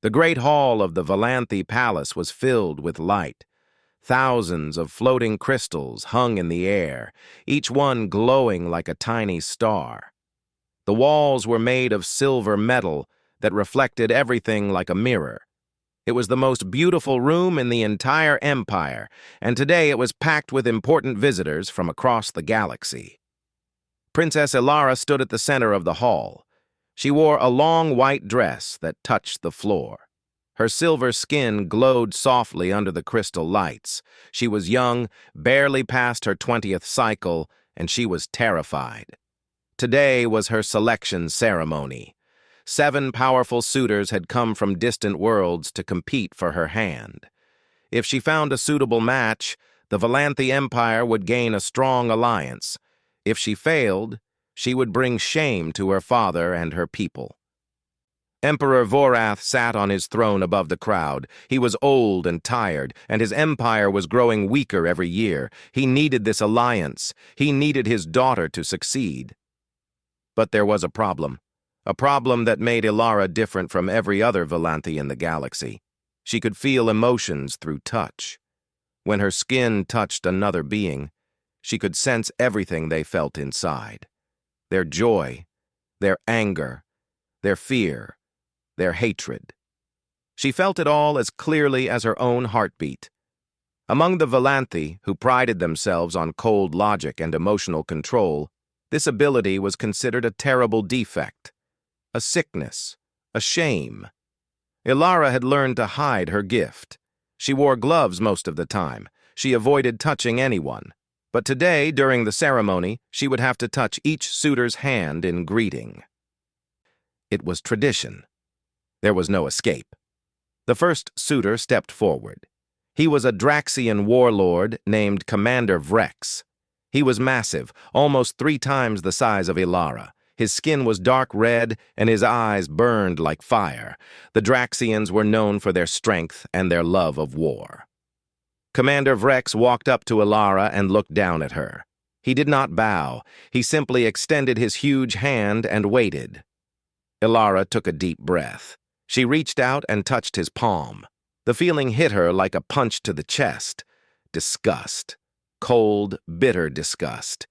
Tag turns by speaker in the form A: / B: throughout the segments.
A: The great hall of the Valanthe Palace was filled with light. Thousands of floating crystals hung in the air, each one glowing like a tiny star. The walls were made of silver metal that reflected everything like a mirror. It was the most beautiful room in the entire empire, and today it was packed with important visitors from across the galaxy. Princess Ilara stood at the center of the hall. She wore a long white dress that touched the floor. Her silver skin glowed softly under the crystal lights. She was young, barely past her 20th cycle, and she was terrified. Today was her selection ceremony. 7 powerful suitors had come from distant worlds to compete for her hand. If she found a suitable match, the Valanthe Empire would gain a strong alliance. If she failed, she would bring shame to her father and her people. Emperor Vorath sat on his throne above the crowd. He was old and tired, and his empire was growing weaker every year. He needed this alliance. He needed his daughter to succeed. But there was a problem that made Ilara different from every other Valanthe in the galaxy. She could feel emotions through touch. When her skin touched another being, she could sense everything they felt inside. Their joy, their anger, their fear, their hatred. She felt it all as clearly as her own heartbeat. Among the Valanthe, who prided themselves on cold logic and emotional control, this ability was considered a terrible defect, a sickness, a shame. Ilara had learned to hide her gift. She wore gloves most of the time. She avoided touching anyone. But today, during the ceremony, she would have to touch each suitor's hand in greeting. It was tradition. There was no escape. The first suitor stepped forward. He was a Draxian warlord named Commander Vrex. He was massive, almost 3 times the size of Ilara. His skin was dark red, and his eyes burned like fire. The Draxians were known for their strength and their love of war. Commander Vrex walked up to Ilara and looked down at her. He did not bow. He simply extended his huge hand and waited. Ilara took a deep breath. She reached out and touched his palm. The feeling hit her like a punch to the chest. Disgust. Cold, bitter disgust.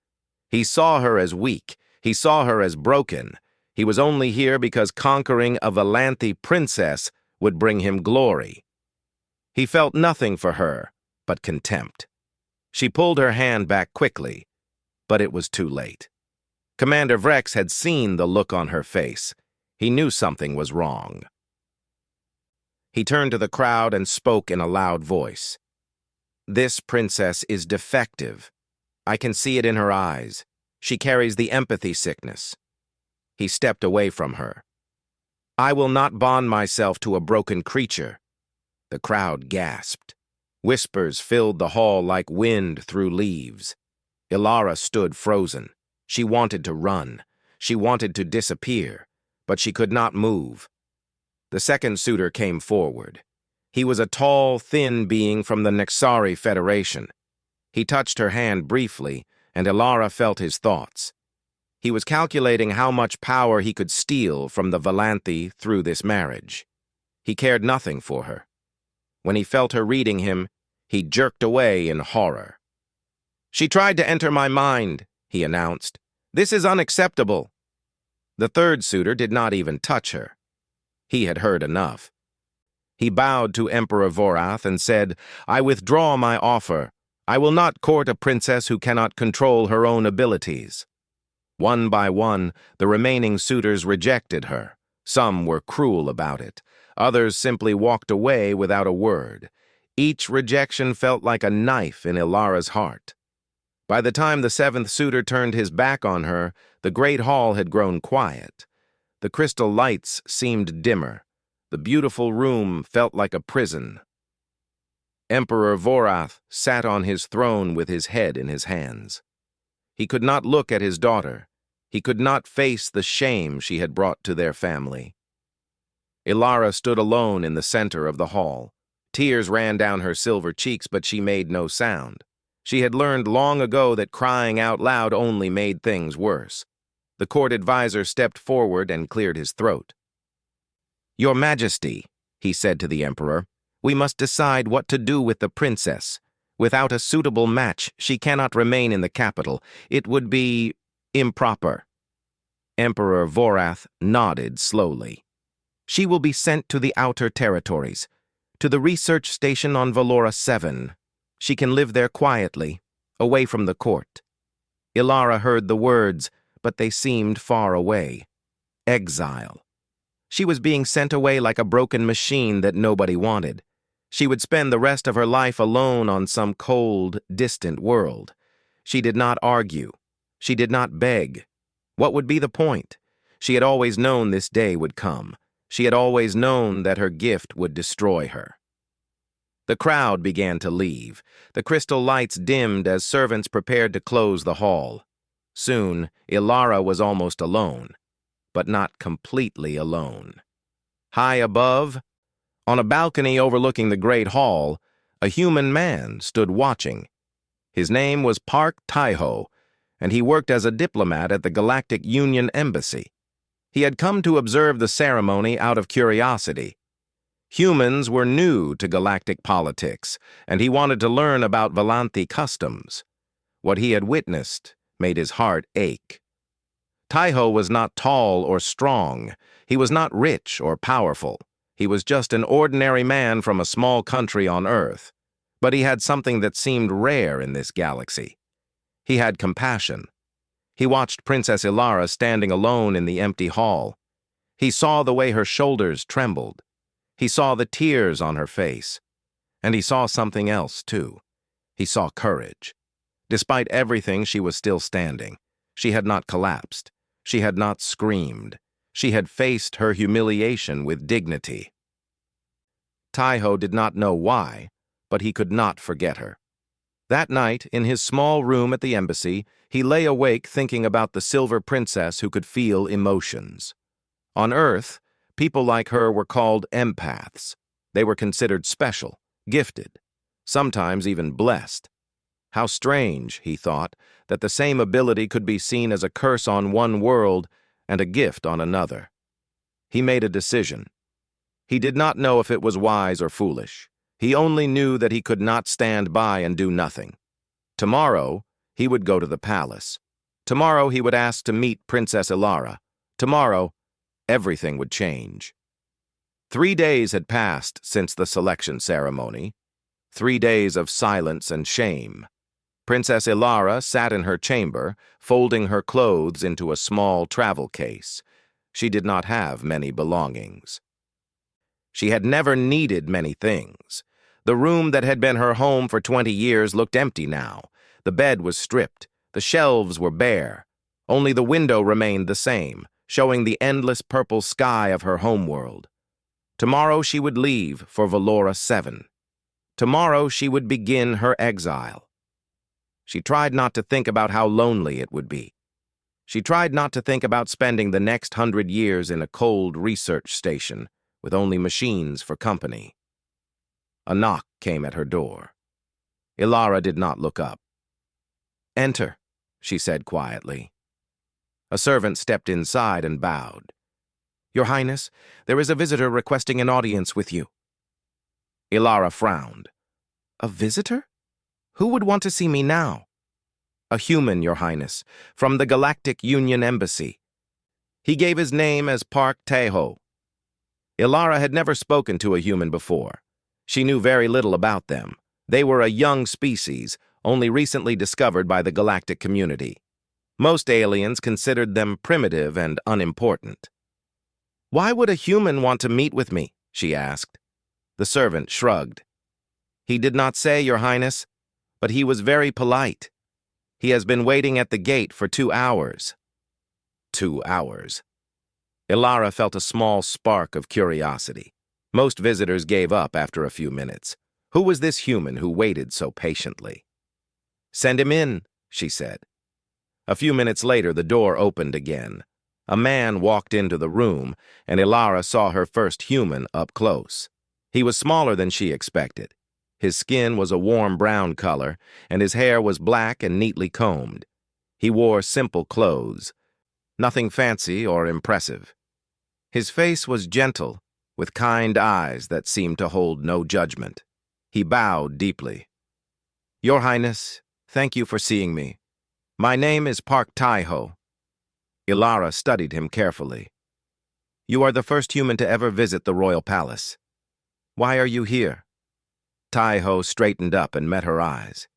A: He saw her as weak. He saw her as broken. He was only here because conquering a Valanthe princess would bring him glory. He felt nothing for her but contempt. She pulled her hand back quickly, but it was too late. Commander Vrex had seen the look on her face. He knew something was wrong. He turned to the crowd and spoke in a loud voice. "This princess is defective. I can see it in her eyes. She carries the empathy sickness." He stepped away from her. "I will not bond myself to a broken creature." The crowd gasped. Whispers filled the hall like wind through leaves. Ilara stood frozen. She wanted to run. She wanted to disappear, but she could not move. The second suitor came forward. He was a tall, thin being from the Nexari Federation. He touched her hand briefly, and Ilara felt his thoughts. He was calculating how much power he could steal from the Valanthe through this marriage. He cared nothing for her. When he felt her reading him, he jerked away in horror. "She tried to enter my mind," he announced. "This is unacceptable." The third suitor did not even touch her. He had heard enough. He bowed to Emperor Vorath and said, "I withdraw my offer. I will not court a princess who cannot control her own abilities." One by one, the remaining suitors rejected her. Some were cruel about it. Others simply walked away without a word. Each rejection felt like a knife in Ilara's heart. By the time the 7th suitor turned his back on her, the great hall had grown quiet. The crystal lights seemed dimmer. The beautiful room felt like a prison. Emperor Vorath sat on his throne with his head in his hands. He could not look at his daughter. He could not face the shame she had brought to their family. Ilara stood alone in the center of the hall. Tears ran down her silver cheeks, but she made no sound. She had learned long ago that crying out loud only made things worse. The court advisor stepped forward and cleared his throat. "Your Majesty," he said to the Emperor. "We must decide what to do with the princess. Without a suitable match, she cannot remain in the capital. It would be improper." Emperor Vorath nodded slowly. "She will be sent to the outer territories, to the research station on Valora 7. She can live there quietly, away from the court." Ilara heard the words, but they seemed far away. Exile. She was being sent away like a broken machine that nobody wanted. She would spend the rest of her life alone on some cold, distant world. She did not argue. She did not beg. What would be the point? She had always known this day would come. She had always known that her gift would destroy her. The crowd began to leave. The crystal lights dimmed as servants prepared to close the hall. Soon, Ilara was almost alone, but not completely alone. High above, on a balcony overlooking the great hall, a human man stood watching. His name was Park Taiho, and he worked as a diplomat at the Galactic Union Embassy. He had come to observe the ceremony out of curiosity. Humans were new to galactic politics, and he wanted to learn about Valanthi customs. What he had witnessed made his heart ache. Taiho was not tall or strong. He was not rich or powerful. He was just an ordinary man from a small country on Earth. But he had something that seemed rare in this galaxy. He had compassion. He watched Princess Ilara standing alone in the empty hall. He saw the way her shoulders trembled. He saw the tears on her face. And he saw something else, too. He saw courage. Despite everything, she was still standing. She had not collapsed. She had not screamed. She had faced her humiliation with dignity. Taiho did not know why, but he could not forget her. That night, in his small room at the embassy, he lay awake thinking about the silver princess who could feel emotions. On Earth, people like her were called empaths. They were considered special, gifted, sometimes even blessed. How strange, he thought, that the same ability could be seen as a curse on one world and a gift on another. He made a decision. He did not know if it was wise or foolish. He only knew that he could not stand by and do nothing. Tomorrow, he would go to the palace. Tomorrow, he would ask to meet Princess Ilara. Tomorrow, everything would change. 3 days had passed since the selection ceremony. 3 days of silence and shame. Princess Ilara sat in her chamber, folding her clothes into a small travel case. She did not have many belongings. She had never needed many things. The room that had been her home for 20 years looked empty now. The bed was stripped. The shelves were bare. Only the window remained the same, showing the endless purple sky of her homeworld. Tomorrow she would leave for Valora 7. Tomorrow she would begin her exile. She tried not to think about how lonely it would be. She tried not to think about spending the next 100 years in a cold research station with only machines for company. A knock came at her door. Ilara did not look up. "Enter," she said quietly. A servant stepped inside and bowed. "Your Highness, there is a visitor requesting an audience with you." Ilara frowned. "A visitor? Who would want to see me now?" "A human, Your Highness, from the Galactic Union Embassy." He gave his name as Park Taiho. Ilara had never spoken to a human before. She knew very little about them. They were a young species, only recently discovered by the galactic community. Most aliens considered them primitive and unimportant. "Why would a human want to meet with me?" she asked. The servant shrugged. "He did not say, Your Highness, but he was very polite. He has been waiting at the gate for 2 hours." 2 hours. Ilara felt a small spark of curiosity. Most visitors gave up after a few minutes. Who was this human who waited so patiently? "Send him in," she said. A few minutes later, the door opened again. A man walked into the room, and Ilara saw her first human up close. He was smaller than she expected. His skin was a warm brown color, and his hair was black and neatly combed. He wore simple clothes, nothing fancy or impressive. His face was gentle, with kind eyes that seemed to hold no judgment. He bowed deeply. "Your Highness, thank you for seeing me. My name is Park Tai-ho." Ilara studied him carefully. "You are the first human to ever visit the royal palace. Why are you here?" Tai-ho straightened up and met her eyes.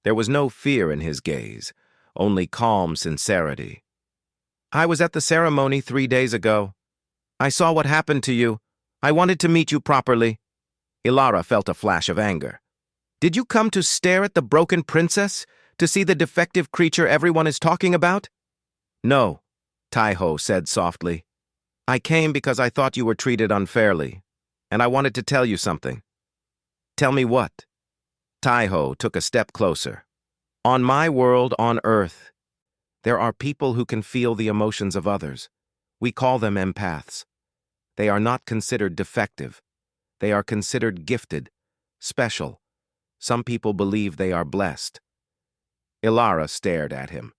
A: There was no fear in his gaze, only calm sincerity. "I was at the ceremony 3 days ago. I saw what happened to you. I wanted to meet you properly." Ilara felt a flash of anger. "Did you come to stare at the broken princess? To see the defective creature everyone is talking about?" "No," Tai-ho said softly. "I came because I thought you were treated unfairly, and I wanted to tell you something." "Tell me what?" Tai-ho took a step closer. "On my world on Earth, there are people who can feel the emotions of others. We call them empaths. They are not considered defective. They are considered gifted, special. Some people believe they are blessed." Ilara stared at him.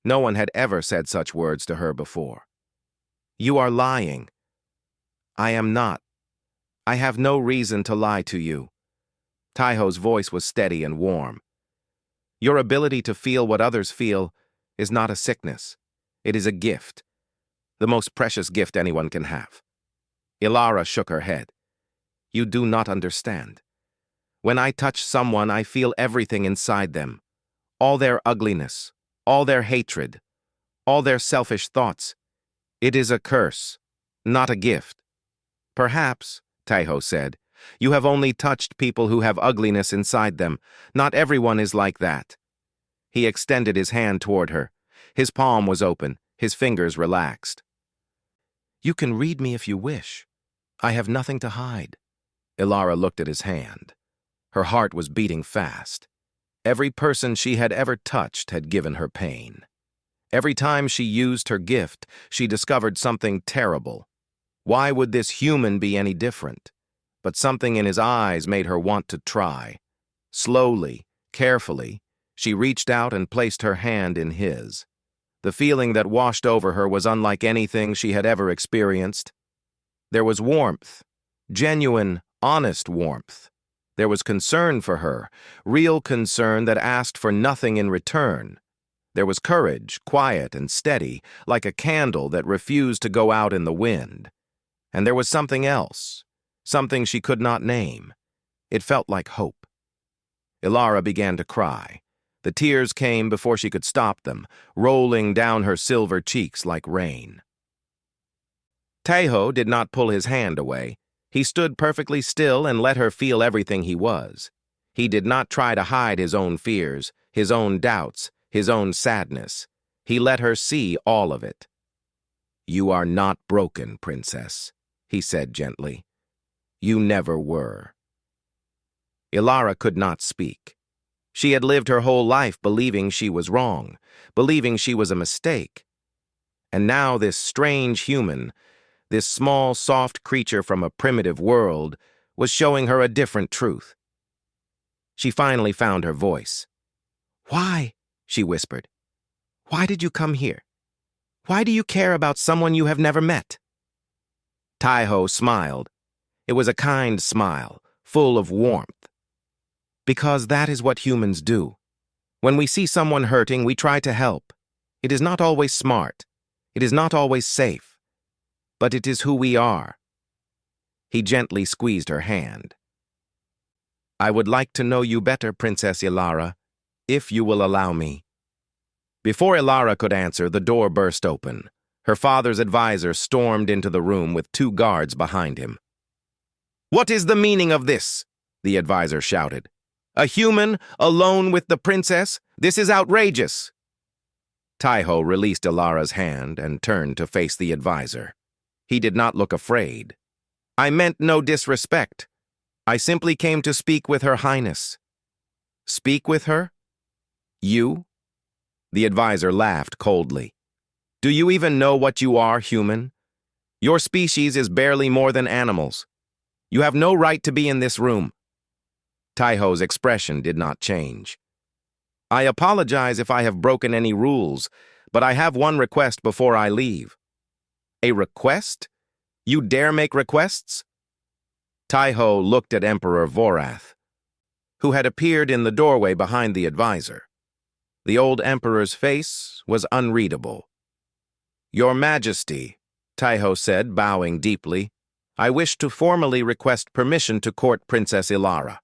A: No one had ever said such words to her before. "You are lying." "I am not. I have no reason to lie to you." Tai-ho's voice was steady and warm. "Your ability to feel what others feel is not a sickness. It is a gift. The most precious gift anyone can have." Ilara shook her head. "You do not understand. When I touch someone, I feel everything inside them. All their ugliness, all their hatred, all their selfish thoughts. It is a curse, not a gift." "Perhaps," Tai-ho said, "you have only touched people who have ugliness inside them. Not everyone is like that." He extended his hand toward her. His palm was open, his fingers relaxed. "You can read me if you wish. I have nothing to hide." Ilara looked at his hand. Her heart was beating fast. Every person she had ever touched had given her pain. Every time she used her gift, she discovered something terrible. Why would this human be any different? But something in his eyes made her want to try. Slowly, carefully, she reached out and placed her hand in his. The feeling that washed over her was unlike anything she had ever experienced. There was warmth, genuine, honest warmth. There was concern for her, real concern that asked for nothing in return. There was courage, quiet and steady, like a candle that refused to go out in the wind. And there was something else, something she could not name. It felt like hope. Ilara began to cry. The tears came before she could stop them, rolling down her silver cheeks like rain. Tai-ho did not pull his hand away. He stood perfectly still and let her feel everything he was. He did not try to hide his own fears, his own doubts, his own sadness. He let her see all of it. "You are not broken, princess," he said gently. "You never were." Ilara could not speak. She had lived her whole life believing she was wrong, believing she was a mistake. And now this strange human, this small, soft creature from a primitive world, was showing her a different truth. She finally found her voice. "Why?" she whispered. "Why did you come here? Why do you care about someone you have never met?" Tai-ho smiled. It was a kind smile, full of warmth. "Because that is what humans do. When we see someone hurting, we try to help. It is not always smart. It is not always safe. But it is who we are." He gently squeezed her hand. "I would like to know you better, Princess Ilara, if you will allow me." Before Ilara could answer, the door burst open. Her father's advisor stormed into the room with 2 guards behind him. "What is the meaning of this?" the advisor shouted. "A human alone with the princess? This is outrageous." Tai-ho released Ilara's hand and turned to face the advisor. He did not look afraid. "I meant no disrespect. I simply came to speak with Her Highness." "Speak with her? You?" The advisor laughed coldly. "Do you even know what you are, human? Your species is barely more than animals. You have no right to be in this room." Tai-ho's expression did not change. "I apologize if I have broken any rules, but I have one request before I leave." "A request?" You dare make requests? Taiho looked at Emperor Vorath, who had appeared in the doorway behind the advisor. The old emperor's face was unreadable. Your Majesty, Taiho said, bowing deeply, I wish to formally request permission to court Princess Ilara.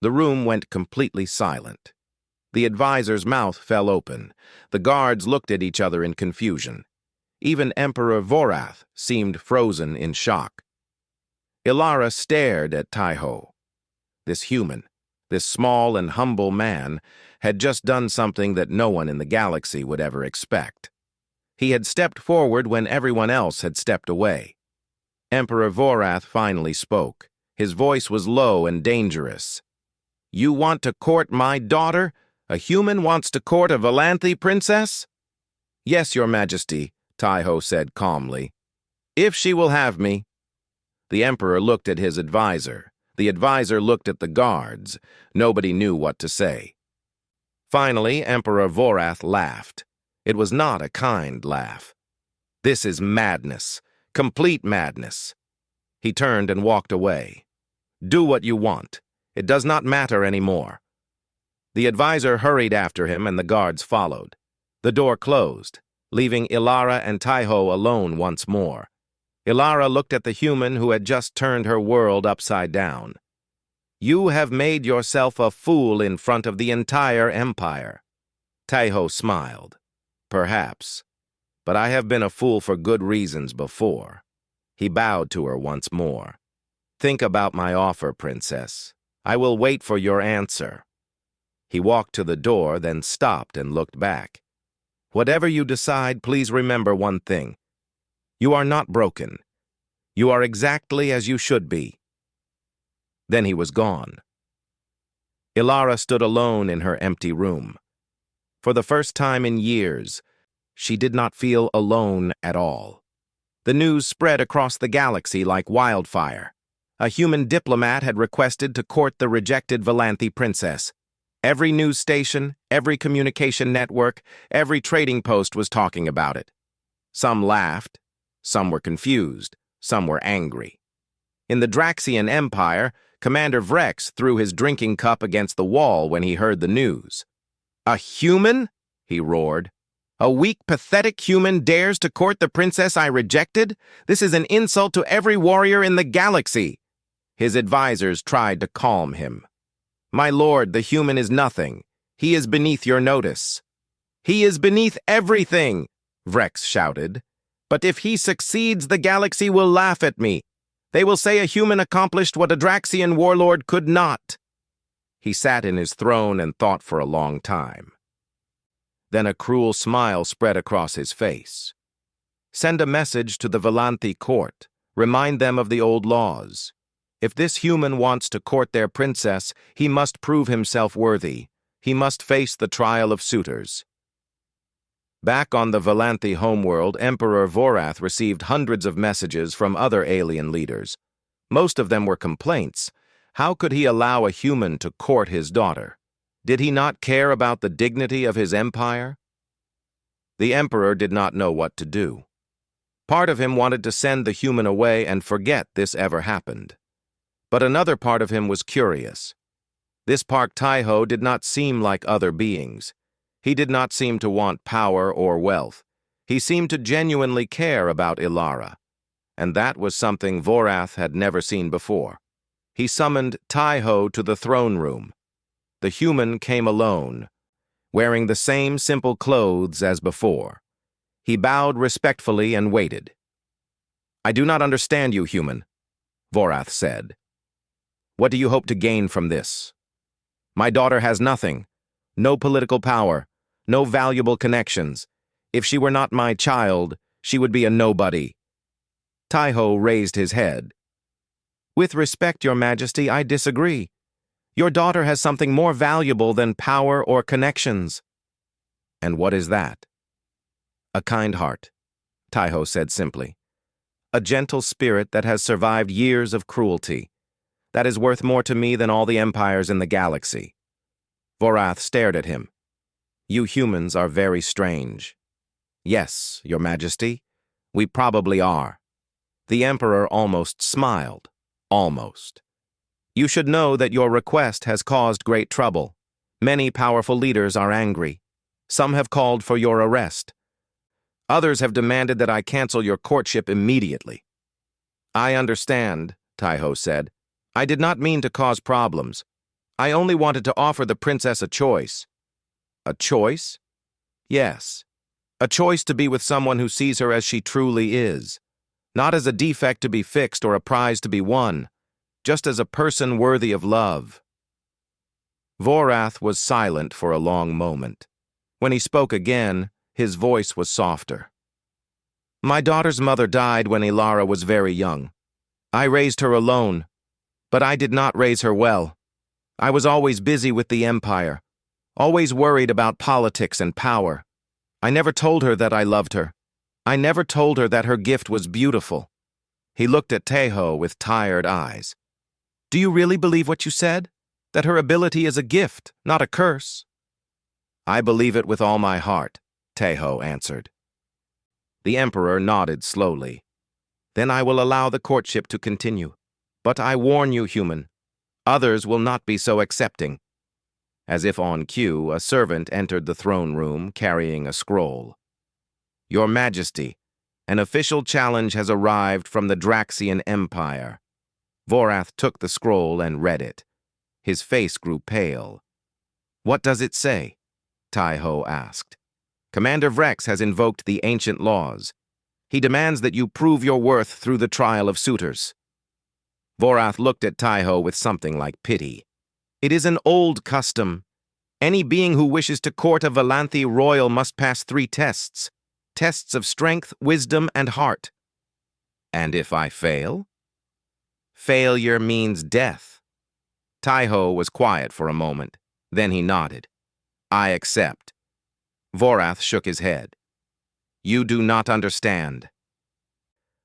A: The room went completely silent. The advisor's mouth fell open. The guards looked at each other in confusion. Even Emperor Vorath seemed frozen in shock. Ilara stared at Taiho. This human, this small and humble man, had just done something that no one in the galaxy would ever expect. He had stepped forward when everyone else had stepped away. Emperor Vorath finally spoke. His voice was low and dangerous. You want to court my daughter? A human wants to court a Valanthy princess? Yes, Your Majesty, Taiho said calmly. If she will have me. The Emperor looked at his advisor. The advisor looked at the guards. Nobody knew what to say. Finally, Emperor Vorath laughed. It was not a kind laugh. This is madness, complete madness. He turned and walked away. Do what you want. It does not matter anymore. The advisor hurried after him and the guards followed. The door closed, leaving Ilara and Taiho alone once more. Ilara looked at the human who had just turned her world upside down. You have made yourself a fool in front of the entire empire. Taiho smiled. Perhaps. But I have been a fool for good reasons before. He bowed to her once more. Think about my offer, Princess. I will wait for your answer. He walked to the door, then stopped and looked back. Whatever you decide, please remember one thing. You are not broken. You are exactly as you should be. Then he was gone. Ilara stood alone in her empty room. For the first time in years, she did not feel alone at all. The news spread across the galaxy like wildfire. A human diplomat had requested to court the rejected Valanthy princess. Every news station, every communication network, every trading post was talking about it. Some laughed, some were confused, some were angry. In the Draxian Empire, Commander Vrex threw his drinking cup against the wall when he heard the news. A human? He roared. A weak, pathetic human dares to court the princess I rejected? This is an insult to every warrior in the galaxy. His advisors tried to calm him. My lord, the human is nothing. He is beneath your notice. He is beneath everything, Vrex shouted. But if he succeeds, the galaxy will laugh at me. They will say a human accomplished what a Draxian warlord could not. He sat in his throne and thought for a long time. Then a cruel smile spread across his face. Send a message to the Valanthy court. Remind them of the old laws. If this human wants to court their princess, he must prove himself worthy. He must face the trial of suitors. Back on the Valanthy homeworld, Emperor Vorath received hundreds of messages from other alien leaders. Most of them were complaints. How could he allow a human to court his daughter? Did he not care about the dignity of his empire? The emperor did not know what to do. Part of him wanted to send the human away and forget this ever happened. But another part of him was curious. This Park Taiho did not seem like other beings. He did not seem to want power or wealth. He seemed to genuinely care about Ilara. And that was something Vorath had never seen before. He summoned Taiho to the throne room. The human came alone, wearing the same simple clothes as before. He bowed respectfully and waited. I do not understand you, human, Vorath said. What do you hope to gain from this? My daughter has nothing, no political power, no valuable connections. If she were not my child, she would be a nobody. Taiho raised his head. With respect, Your Majesty, I disagree. Your daughter has something more valuable than power or connections. And what is that? A kind heart, Taiho said simply. A gentle spirit that has survived years of cruelty. That is worth more to me than all the empires in the galaxy. Vorath stared at him. You humans are very strange. Yes, Your Majesty, we probably are. The Emperor almost smiled. Almost. You should know that your request has caused great trouble. Many powerful leaders are angry. Some have called for your arrest. Others have demanded that I cancel your courtship immediately. I understand, Taiho said. I did not mean to cause problems. I only wanted to offer the princess a choice. A choice? Yes. A choice to be with someone who sees her as she truly is. Not as a defect to be fixed or a prize to be won, just as a person worthy of love. Vorath was silent for a long moment. When he spoke again, his voice was softer. My daughter's mother died when Ilara was very young. I raised her alone, but I did not raise her well. I was always busy with the Empire, always worried about politics and power. I never told her that I loved her. I never told her that her gift was beautiful. He looked at Taiho with tired eyes. Do you really believe what you said? That her ability is a gift, not a curse? I believe it with all my heart, Taiho answered. The Emperor nodded slowly. Then I will allow the courtship to continue. But I warn you, human, others will not be so accepting. As if on cue, a servant entered the throne room carrying a scroll. Your Majesty, an official challenge has arrived from the Draxian Empire. Vorath took the scroll and read it. His face grew pale. What does it say? Taiho asked. Commander Vrex has invoked the ancient laws. He demands that you prove your worth through the trial of suitors. Vorath looked at Taiho with something like pity. It is an old custom. Any being who wishes to court a Valanthi royal must pass 3 tests. Tests of strength, wisdom, and heart. And if I fail? Failure means death. Taiho was quiet for a moment. Then he nodded. I accept. Vorath shook his head. You do not understand.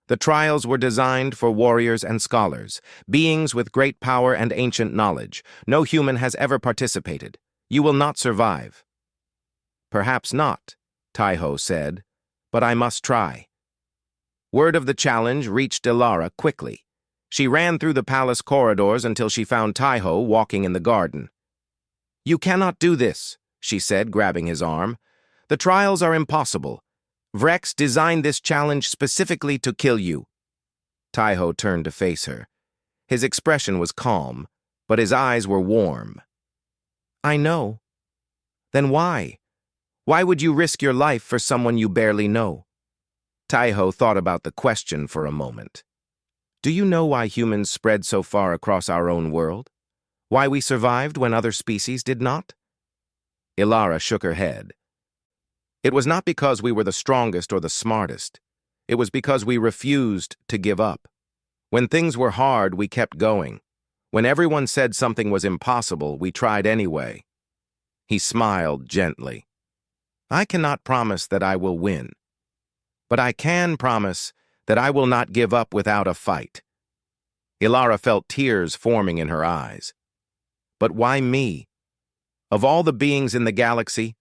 A: The trials were designed for warriors and scholars, beings with great power and ancient knowledge. No human has ever participated. You will not survive. Perhaps not, Taiho said, but I must try. Word of the challenge reached Ilara quickly. She ran through the palace corridors until she found Taiho walking in the garden. You cannot do this, she said, grabbing his arm. The trials are impossible. Vrex designed this challenge specifically to kill you. Taiho turned to face her. His expression was calm, but his eyes were warm. I know. Then why? Why would you risk your life for someone you barely know? Taiho thought about the question for a moment. Do you know why humans spread so far across our own world? Why we survived when other species did not? Ilara shook her head. It was not because we were the strongest or the smartest. It was because we refused to give up. When things were hard, we kept going. When everyone said something was impossible, we tried anyway. He smiled gently. I cannot promise that I will win. But I can promise that I will not give up without a fight. Ilara felt tears forming in her eyes. But why me? Of all the beings in the galaxy,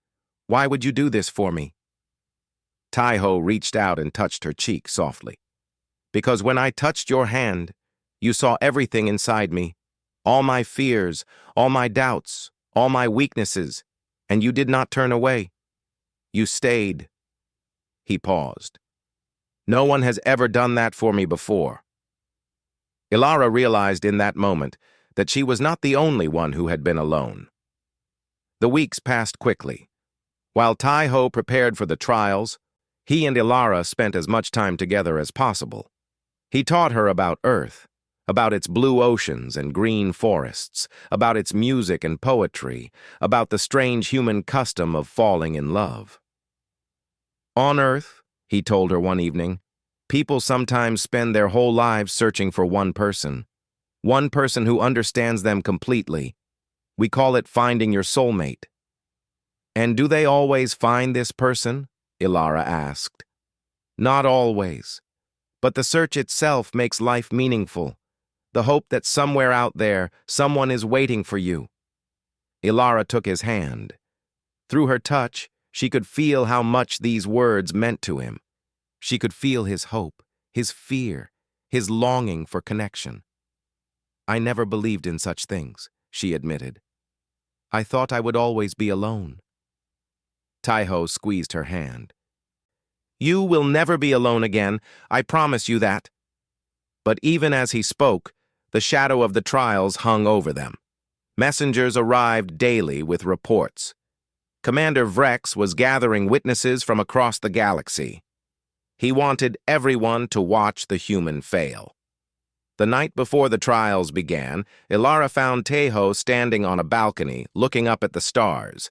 A: why would you do this for me? Taiho reached out and touched her cheek softly. Because when I touched your hand, you saw everything inside me, all my fears, all my doubts, all my weaknesses, and you did not turn away. You stayed. He paused. No one has ever done that for me before. Ilara realized in that moment that she was not the only one who had been alone. The weeks passed quickly. While Taiho prepared for the trials, he and Ilara spent as much time together as possible. He taught her about Earth, about its blue oceans and green forests, about its music and poetry, about the strange human custom of falling in love. On Earth, he told her one evening, people sometimes spend their whole lives searching for one person who understands them completely. We call it finding your soulmate. And do they always find this person? Ilara asked. Not always. But the search itself makes life meaningful. The hope that somewhere out there, someone is waiting for you. Ilara took his hand. Through her touch, she could feel how much these words meant to him. She could feel his hope, his fear, his longing for connection. "I never believed in such things," she admitted. "I thought I would always be alone." Taiho squeezed her hand. "You will never be alone again, I promise you that." But even as he spoke, the shadow of the trials hung over them. Messengers arrived daily with reports. Commander Vrex was gathering witnesses from across the galaxy. He wanted everyone to watch the human fail. The night before the trials began, Ilara found Taiho standing on a balcony, looking up at the stars.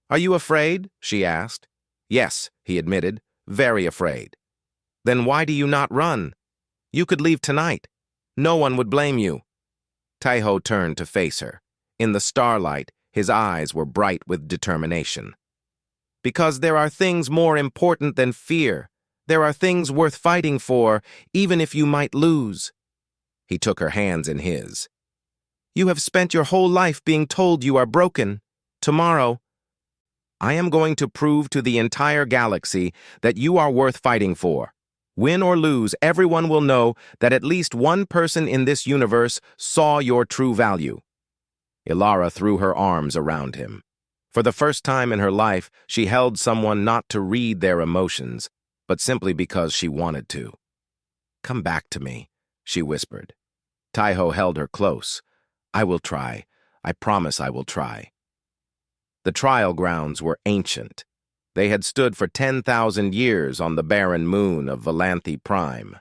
A: "Are you afraid?" she asked. "Yes," he admitted, "very afraid." "Then why do you not run? You could leave tonight. No one would blame you." Taiho turned to face her. In the starlight, his eyes were bright with determination. "Because there are things more important than fear. There are things worth fighting for, even if you might lose." He took her hands in his. "You have spent your whole life being told you are broken. Tomorrow, I am going to prove to the entire galaxy that you are worth fighting for. Win or lose, everyone will know that at least one person in this universe saw your true value." Ilara threw her arms around him. For the first time in her life, she held someone not to read their emotions, but simply because she wanted to. "Come back to me," she whispered. Taiho held her close. "I will try. I promise I will try." The trial grounds were ancient. They had stood for 10,000 years on the barren moon of Valanthi Prime.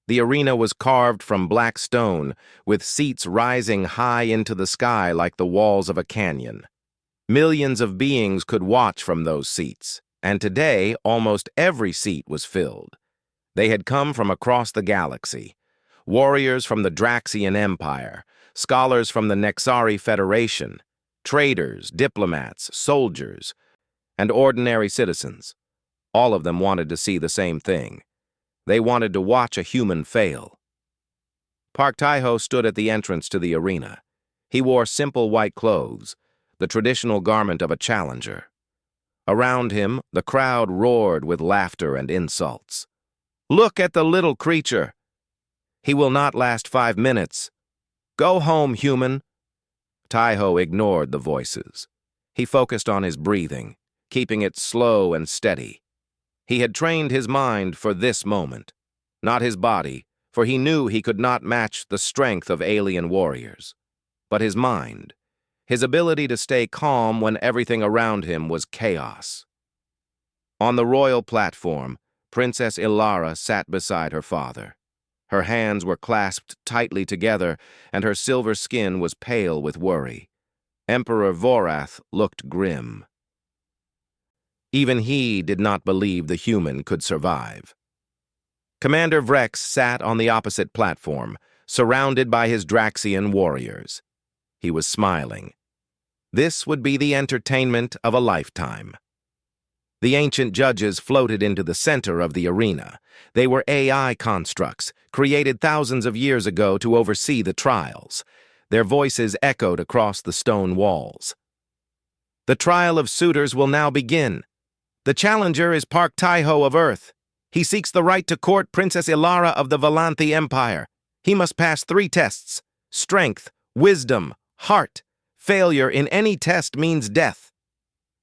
A: The arena was carved from black stone, with seats rising high into the sky like the walls of a canyon. Millions of beings could watch from those seats, and today almost every seat was filled. They had come from across the galaxy. Warriors from the Draxian Empire, scholars from the Nexari Federation, traders, diplomats, soldiers, and ordinary citizens. All of them wanted to see the same thing. They wanted to watch a human fail. Park Taiho stood at the entrance to the arena. He wore simple white clothes, the traditional garment of a challenger. Around him, the crowd roared with laughter and insults. "Look at the little creature! He will not last 5 minutes. Go home, human!" Taiho ignored the voices. He focused on his breathing, keeping it slow and steady. He had trained his mind for this moment, not his body, for he knew he could not match the strength of alien warriors. But his mind, his ability to stay calm when everything around him was chaos. On the royal platform, Princess Ilara sat beside her father. Her hands were clasped tightly together, and her silver skin was pale with worry. Emperor Vorath looked grim. Even he did not believe the human could survive. Commander Vrex sat on the opposite platform, surrounded by his Draxian warriors. He was smiling. This would be the entertainment of a lifetime. The ancient judges floated into the center of the arena. They were AI constructs, created thousands of years ago to oversee the trials. Their voices echoed across the stone walls. "The trial of Suitors will now begin. The challenger is Park Taiho of Earth. He seeks the right to court Princess Ilara of the Valanthi Empire. He must pass 3 tests: strength, wisdom, heart. Failure in any test means death."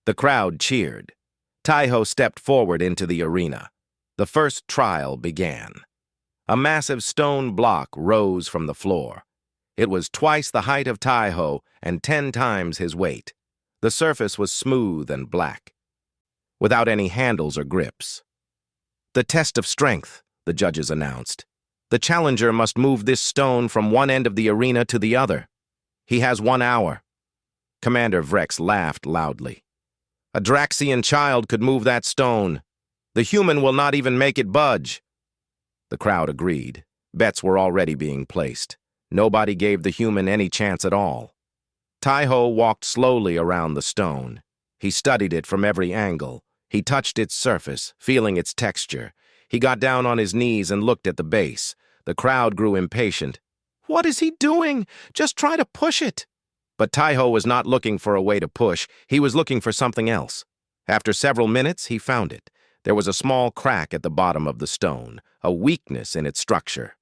A: The crowd cheered. Taiho stepped forward into the arena. The first trial began. A massive stone block rose from the floor. It was twice the height of Taiho and 10 times his weight. The surface was smooth and black, without any handles or grips. "The test of strength," the judges announced. "The challenger must move this stone from one end of the arena to the other. He has 1 hour." Commander Vrex laughed loudly. "A Draxian child could move that stone. The human will not even make it budge." The crowd agreed. Bets were already being placed. Nobody gave the human any chance at all. Taiho walked slowly around the stone. He studied it from every angle. He touched its surface, feeling its texture. He got down on his knees and looked at the base. The crowd grew impatient. "What is he doing? Just try to push it." But Taiho was not looking for a way to push. He was looking for something else. After several minutes, he found it. There was a small crack at the bottom of the stone, a weakness in its structure.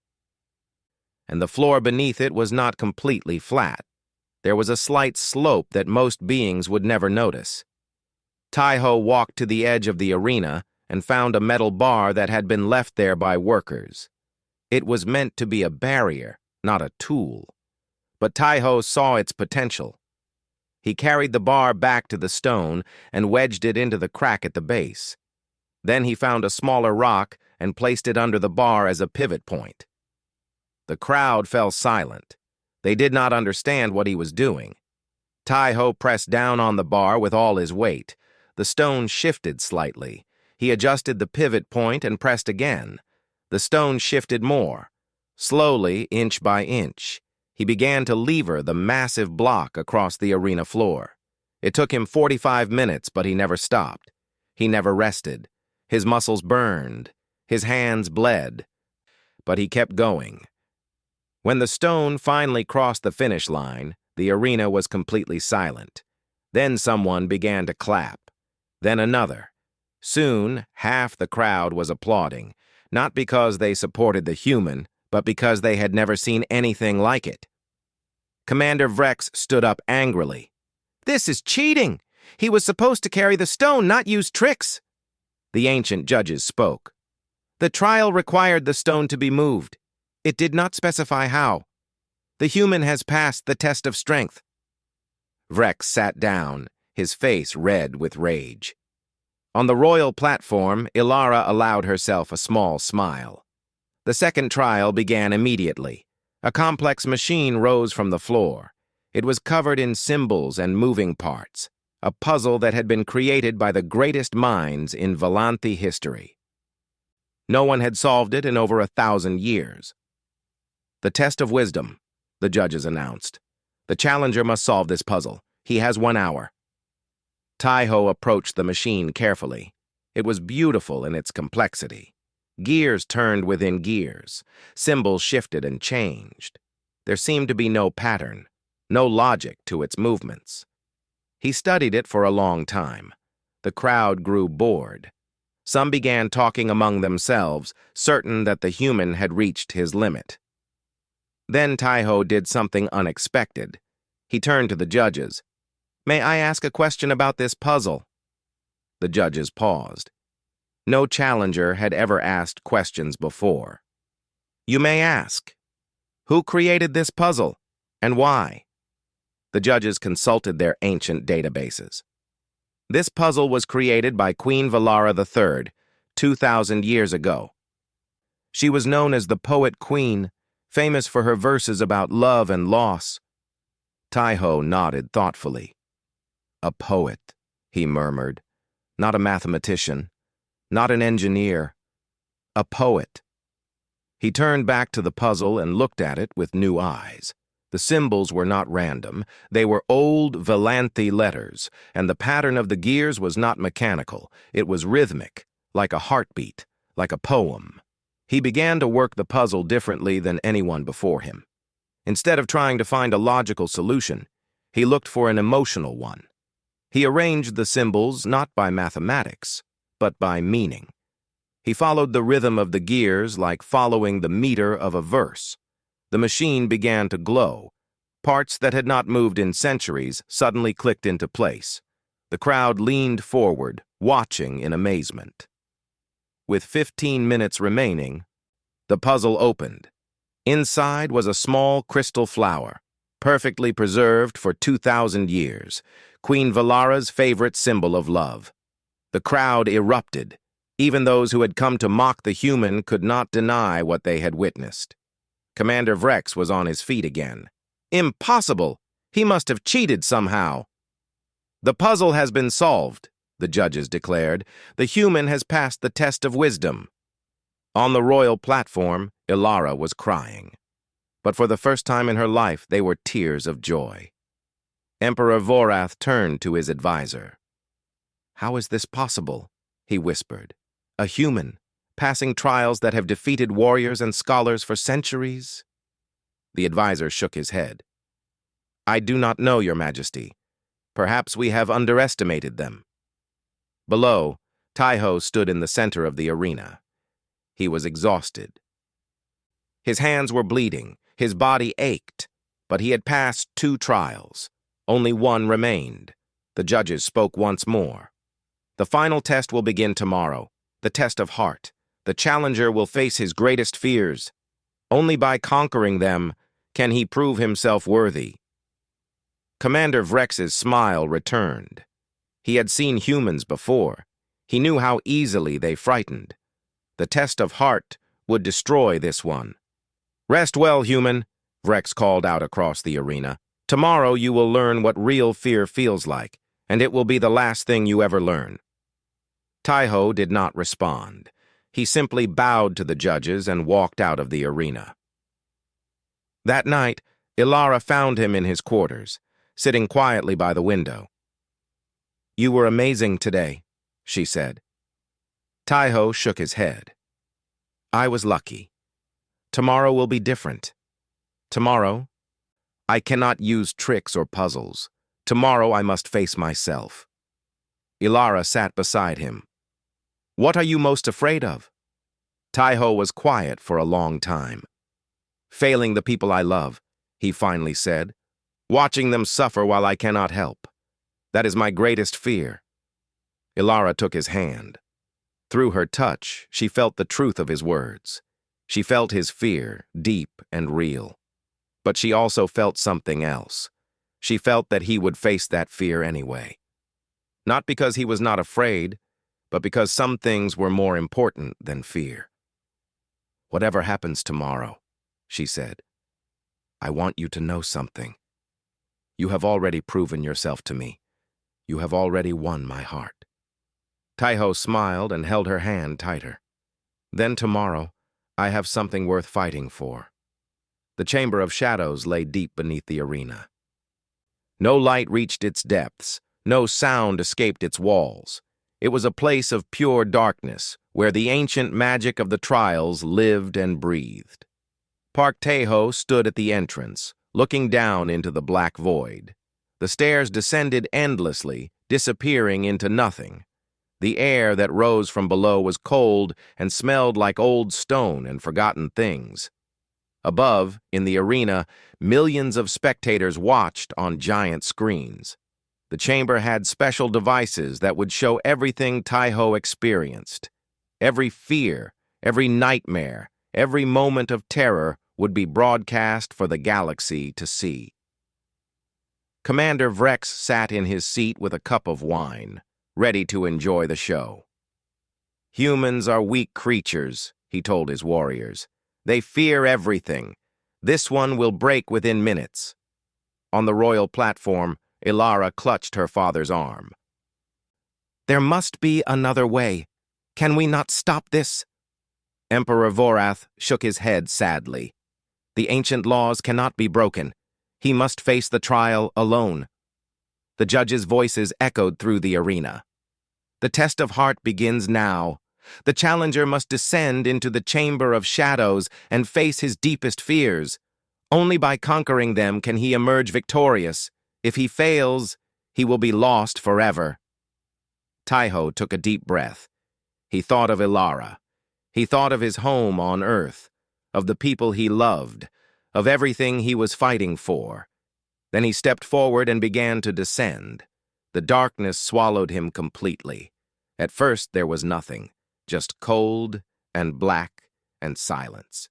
A: and the floor beneath it was not completely flat. There was a slight slope that most beings would never notice. Tai-Ho walked to the edge of the arena and found a metal bar that had been left there by workers. It was meant to be a barrier, not a tool. But Tai-Ho saw its potential. He carried the bar back to the stone and wedged it into the crack at the base. Then he found a smaller rock and placed it under the bar as a pivot point. The crowd fell silent. They did not understand what he was doing. Tai-Ho pressed down on the bar with all his weight. The stone shifted slightly. He adjusted the pivot point and pressed again. The stone shifted more. Slowly, inch by inch, he began to lever the massive block across the arena floor. It took him 45 minutes, but he never stopped. He never rested. His muscles burned. His hands bled. But he kept going. When the stone finally crossed the finish line, the arena was completely silent. Then someone began to clap. Then another. Soon, half the crowd was applauding, not because they supported the human, but because they had never seen anything like it. Commander Vrex stood up angrily. "This is cheating! He was supposed to carry the stone, not use tricks!" The ancient judges spoke. "The trial required the stone to be moved. It did not specify how. The human has passed the test of strength." Vrex sat down, his face red with rage. On the royal platform, Ilara allowed herself a small smile. The second trial began immediately. A complex machine rose from the floor. It was covered in symbols and moving parts, a puzzle that had been created by the greatest minds in Valanthi history. No one had solved it in over 1,000 years. "The test of wisdom," the judges announced. "The challenger must solve this puzzle. He has 1 hour." Tai-Ho approached the machine carefully. It was beautiful in its complexity. Gears turned within gears. Symbols shifted and changed. There seemed to be no pattern, no logic to its movements. He studied it for a long time. The crowd grew bored. Some began talking among themselves, certain that the human had reached his limit. Then Tai-Ho did something unexpected. He turned to the judges. "May I ask a question about this puzzle?" The judges paused. No challenger had ever asked questions before. "You may ask. Who created this puzzle, and why?" The judges consulted their ancient databases. This puzzle was created by Queen Valara III, 2,000 years ago. She was known as the Poet Queen, famous for her verses about love and loss. Tai-Ho nodded thoughtfully. "A poet," he murmured. "Not a mathematician, not an engineer. A poet." He turned back to the puzzle and looked at it with new eyes. The symbols were not random. They were old Valanthi letters, and the pattern of the gears was not mechanical. It was rhythmic, like a heartbeat, like a poem. He began to work the puzzle differently than anyone before him. Instead of trying to find a logical solution, he looked for an emotional one. He arranged the symbols not by mathematics, but by meaning. He followed the rhythm of the gears like following the meter of a verse. The machine began to glow. Parts that had not moved in centuries suddenly clicked into place. The crowd leaned forward, watching in amazement. With 15 minutes remaining, the puzzle opened. Inside was a small crystal flower, perfectly preserved for 2,000 years, Queen Valara's favorite symbol of love. The crowd erupted. Even those who had come to mock the human could not deny what they had witnessed. Commander Vrex was on his feet again. "Impossible! He must have cheated somehow." "The puzzle has been solved," the judges declared. "The human has passed the test of wisdom." On the royal platform, Ilara was crying. But for the first time in her life, they were tears of joy. Emperor Vorath turned to his advisor. "How is this possible?" he whispered. "A human, passing trials that have defeated warriors and scholars for centuries?" The advisor shook his head. "I do not know, Your Majesty. Perhaps we have underestimated them." Below, Tai-Ho stood in the center of the arena. He was exhausted. His hands were bleeding, His body ached, but he had passed 2 trials. Only one remained. The judges spoke once more. The final test will begin tomorrow, the test of heart. The challenger will face his greatest fears. Only by conquering them can he prove himself worthy. Commander Vrex's smile returned. He had seen humans before. He knew how easily they frightened. The test of heart would destroy this one. "Rest well, human," Vrex called out across the arena. "Tomorrow you will learn what real fear feels like, and it will be the last thing you ever learn." Taiho did not respond. He simply bowed to the judges and walked out of the arena. That night, Ilara found him in his quarters, sitting quietly by the window. "You were amazing today," she said. Taiho shook his head. "I was lucky. Tomorrow will be different. Tomorrow, I cannot use tricks or puzzles. Tomorrow I must face myself." Ilara sat beside him. "What are you most afraid of?" Taiho was quiet for a long time. "Failing the people I love," he finally said. "Watching them suffer while I cannot help. That is my greatest fear." Ilara took his hand. Through her touch, she felt the truth of his words. She felt his fear, deep and real. But she also felt something else. She felt that he would face that fear anyway. Not because he was not afraid, but because some things were more important than fear. "Whatever happens tomorrow," she said, "I want you to know something. You have already proven yourself to me. You have already won my heart." Taiho smiled and held her hand tighter. "Then tomorrow, I have something worth fighting for." The Chamber of Shadows lay deep beneath the arena. No light reached its depths. No sound escaped its walls. It was a place of pure darkness, where the ancient magic of the trials lived and breathed. Park Taeho stood at the entrance, looking down into the black void. The stairs descended endlessly, disappearing into nothing. The air that rose from below was cold and smelled like old stone and forgotten things. Above, in the arena, millions of spectators watched on giant screens. The chamber had special devices that would show everything Taiho experienced. Every fear, every nightmare, every moment of terror would be broadcast for the galaxy to see. Commander Vrex sat in his seat with a cup of wine, ready to enjoy the show. "Humans are weak creatures," he told his warriors. "They fear everything. This one will break within minutes." On the royal platform, Ilara clutched her father's arm. "There must be another way. Can we not stop this?" Emperor Vorath shook his head sadly. "The ancient laws cannot be broken. He must face the trial alone." The judges' voices echoed through the arena. "The test of heart begins now. The challenger must descend into the Chamber of Shadows and face his deepest fears. Only by conquering them can he emerge victorious. If he fails, he will be lost forever." Taiho took a deep breath. He thought of Ilara. He thought of his home on Earth, of the people he loved, of everything he was fighting for. Then he stepped forward and began to descend. The darkness swallowed him completely. At first there was nothing, just cold and black and silence.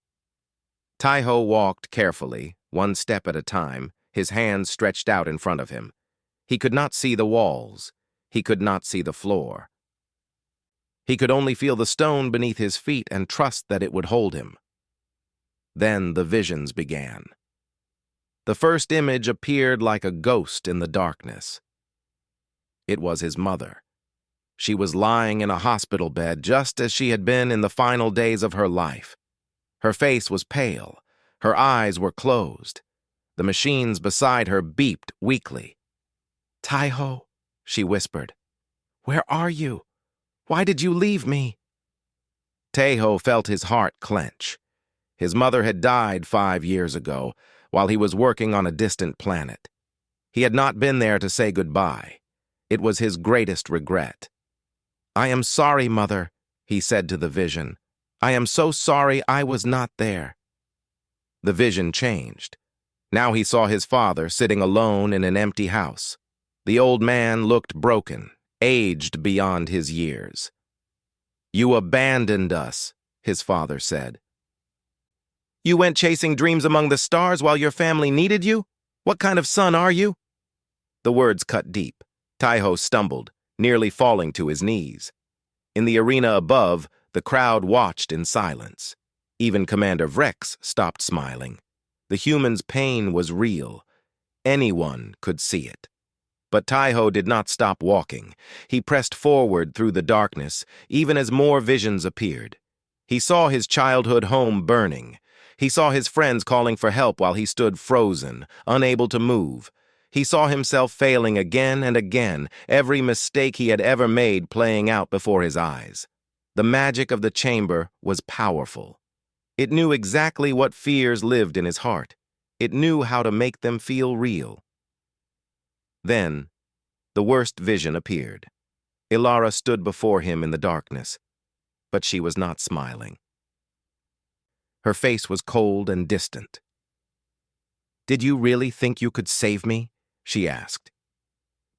A: Taiho walked carefully, one step at a time, his hands stretched out in front of him. He could not see the walls. He could not see the floor. He could only feel the stone beneath his feet and trust that it would hold him. Then the visions began. The first image appeared like a ghost in the darkness. It was his mother. She was lying in a hospital bed just as she had been in the final days of her life. Her face was pale. Her eyes were closed. The machines beside her beeped weakly. "Taiho," she whispered. "Where are you? Why did you leave me?" Taiho felt his heart clench. His mother had died 5 years ago, while he was working on a distant planet. He had not been there to say goodbye. It was his greatest regret. "I am sorry, Mother," he said to the vision. "I am so sorry I was not there." The vision changed. Now he saw his father sitting alone in an empty house. The old man looked broken, aged beyond his years. "You abandoned us," his father said. "You went chasing dreams among the stars while your family needed you? What kind of son are you?" The words cut deep. Taiho stumbled, nearly falling to his knees. In the arena above, the crowd watched in silence. Even Commander Vrex stopped smiling. The human's pain was real. Anyone could see it. But Taiho did not stop walking. He pressed forward through the darkness, even as more visions appeared. He saw his childhood home burning. He saw his friends calling for help while he stood frozen, unable to move. He saw himself failing again and again, every mistake he had ever made playing out before his eyes. The magic of the chamber was powerful. It knew exactly what fears lived in his heart. It knew how to make them feel real. Then, the worst vision appeared. Ilara stood before him in the darkness, but she was not smiling. Her face was cold and distant. "Did you really think you could save me?" she asked.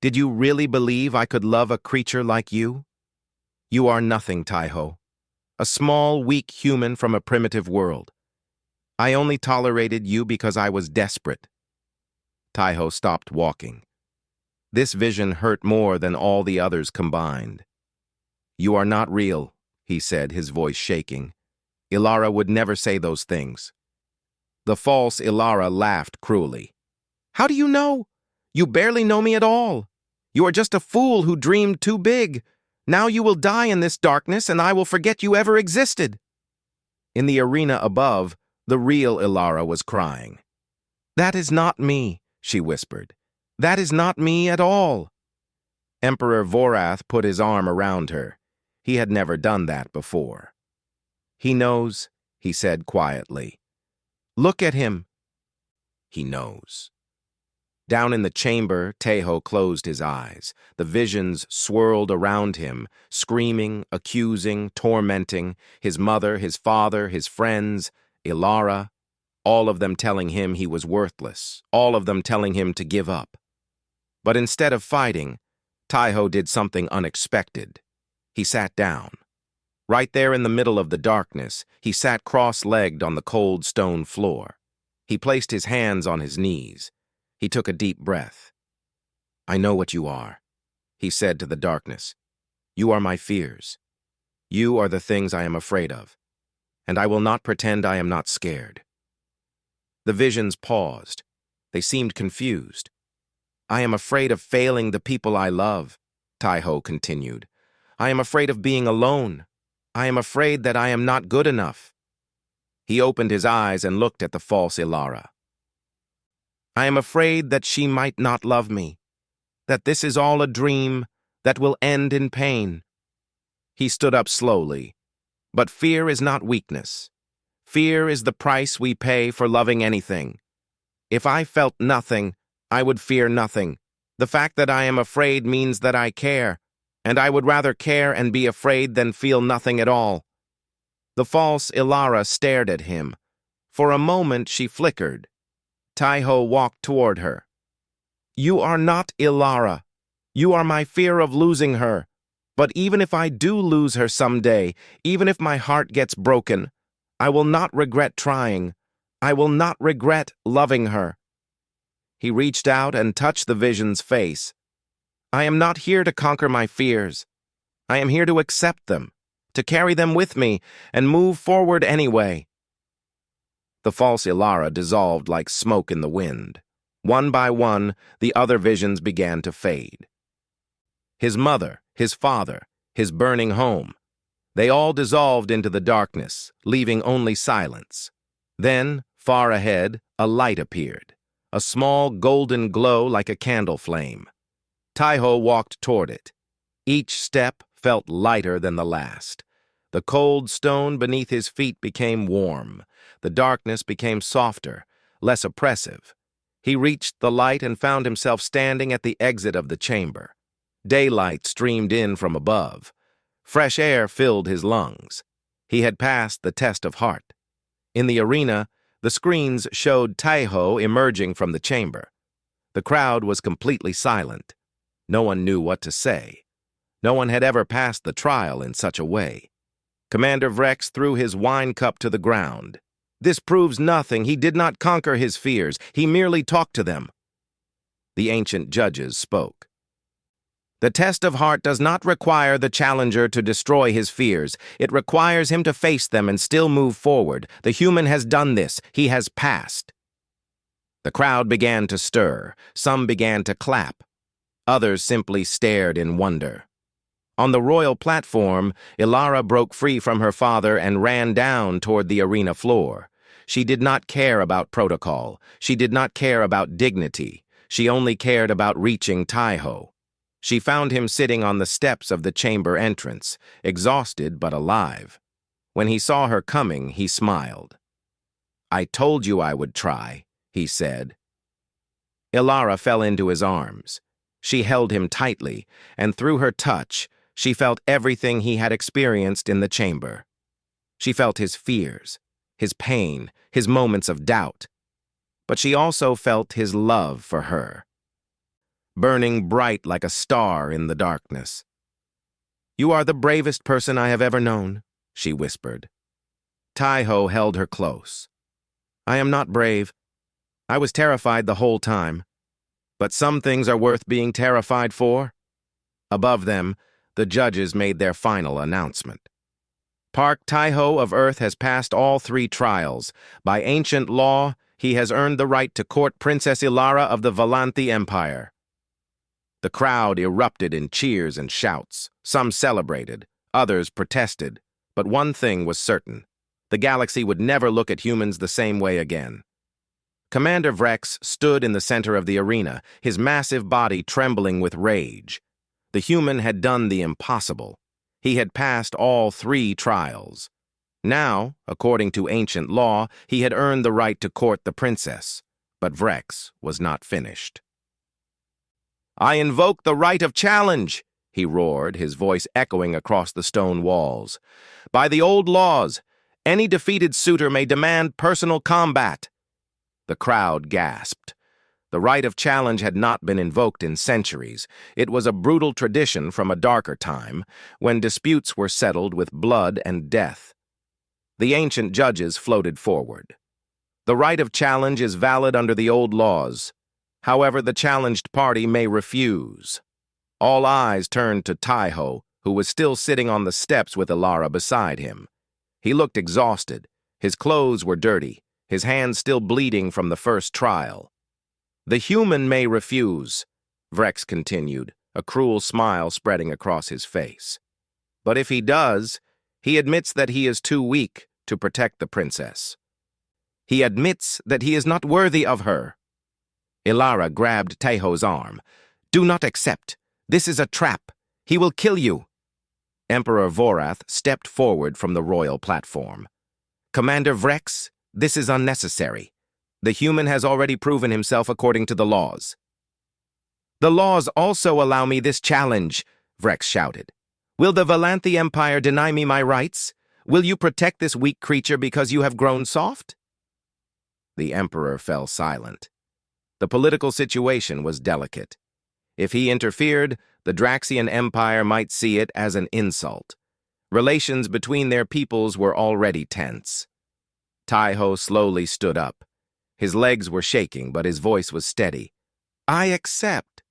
A: "Did you really believe I could love a creature like you? You are nothing, Taiho. A small, weak human from a primitive world. I only tolerated you because I was desperate." Taiho stopped walking. This vision hurt more than all the others combined. "You are not real," he said, his voice shaking. "Ilara would never say those things." The false Ilara laughed cruelly. "How do you know? You barely know me at all. You are just a fool who dreamed too big. Now you will die in this darkness, and I will forget you ever existed." In the arena above, the real Ilara was crying. "That is not me," she whispered. "That is not me at all." Emperor Vorath put his arm around her. He had never done that before. "He knows," he said quietly. "Look at him." "He knows." Down in the chamber, Taiho closed his eyes. The visions swirled around him, screaming, accusing, tormenting, his mother, his father, his friends, Ilara, all of them telling him he was worthless, all of them telling him to give up. But instead of fighting, Taiho did something unexpected. He sat down. Right there in the middle of the darkness, he sat cross-legged on the cold stone floor. He placed his hands on his knees. He took a deep breath. "I know what you are," he said to the darkness. "You are my fears. You are the things I am afraid of, and I will not pretend I am not scared." The visions paused. They seemed confused. "I am afraid of failing the people I love," Taiho continued. "I am afraid of being alone. I am afraid that I am not good enough." He opened his eyes and looked at the false Ilara. "I am afraid that she might not love me, that this is all a dream that will end in pain." He stood up slowly. "But fear is not weakness. Fear is the price we pay for loving anything. If I felt nothing, I would fear nothing. The fact that I am afraid means that I care, and I would rather care and be afraid than feel nothing at all." The false Ilara stared at him. For a moment she flickered. Taiho walked toward her. "You are not Ilara. You are my fear of losing her. But even if I do lose her someday, even if my heart gets broken, I will not regret trying. I will not regret loving her." He reached out and touched the vision's face. "I am not here to conquer my fears. I am here to accept them, to carry them with me, and move forward anyway." The false Ilara dissolved like smoke in the wind. One by one, the other visions began to fade. His mother, his father, his burning home. They all dissolved into the darkness, leaving only silence. Then, far ahead, a light appeared. A small golden glow like a candle flame. Taiho walked toward it. Each step felt lighter than the last. The cold stone beneath his feet became warm. The darkness became softer, less oppressive. He reached the light and found himself standing at the exit of the chamber. Daylight streamed in from above. Fresh air filled his lungs. He had passed the test of heart. In the arena, The screens showed Taiho emerging from the chamber. The crowd was completely silent. No one knew what to say. No one had ever passed the trial in such a way. Commander Vrex threw his wine cup to the ground. This proves nothing. He did not conquer his fears. He merely talked to them. The ancient judges spoke. The test of heart does not require the challenger to destroy his fears. It requires him to face them and still move forward. The human has done this. He has passed. The crowd began to stir. Some began to clap. Others simply stared in wonder. On the royal platform, Ilara broke free from her father and ran down toward the arena floor. She did not care about protocol. She did not care about dignity. She only cared about reaching Taiho. She found him sitting on the steps of the chamber entrance, exhausted but alive. When he saw her coming, he smiled. "I told you I would try," he said. Ilara fell into his arms. She held him tightly, and through her touch, she felt everything he had experienced in the chamber. She felt his fears, his pain, his moments of doubt. But she also felt his love for her, burning bright like a star in the darkness. "You are the bravest person I have ever known," she whispered. Taiho held her close. "I am not brave. I was terrified the whole time. But some things are worth being terrified for." Above them, the judges made their final announcement. Park Taiho of Earth has passed all 3 trials. By ancient law, he has earned the right to court Princess Ilara of the Valanthi Empire. The crowd erupted in cheers and shouts. Some celebrated, others protested. But one thing was certain. The galaxy would never look at humans the same way again. Commander Vrex stood in the center of the arena, his massive body trembling with rage. The human had done the impossible. He had passed all 3 trials. Now, according to ancient law, he had earned the right to court the princess. But Vrex was not finished. "I invoke the right of challenge," he roared, his voice echoing across the stone walls. "By the old laws, any defeated suitor may demand personal combat." The crowd gasped. The right of challenge had not been invoked in centuries. It was a brutal tradition from a darker time, when disputes were settled with blood and death. The ancient judges floated forward. "The right of challenge is valid under the old laws. However, the challenged party may refuse." All eyes turned to Taiho, who was still sitting on the steps with Ilara beside him. He looked exhausted. His clothes were dirty, his hands still bleeding from the first trial. "The human may refuse," Vrex continued, a cruel smile spreading across his face. "But if he does, he admits that he is too weak to protect the princess. He admits that he is not worthy of her." Ilara grabbed Taiho's arm. "Do not accept. This is a trap. He will kill you." Emperor Vorath stepped forward from the royal platform. "Commander Vrex, this is unnecessary. The human has already proven himself according to the laws." "The laws also allow me this challenge," Vrex shouted. "Will the Valanthi Empire deny me my rights? Will you protect this weak creature because you have grown soft?" The Emperor fell silent. The political situation was delicate. If he interfered, the Draxian Empire might see it as an insult. Relations between their peoples were already tense. Taiho slowly stood up. His legs were shaking, but his voice was steady. "I accept."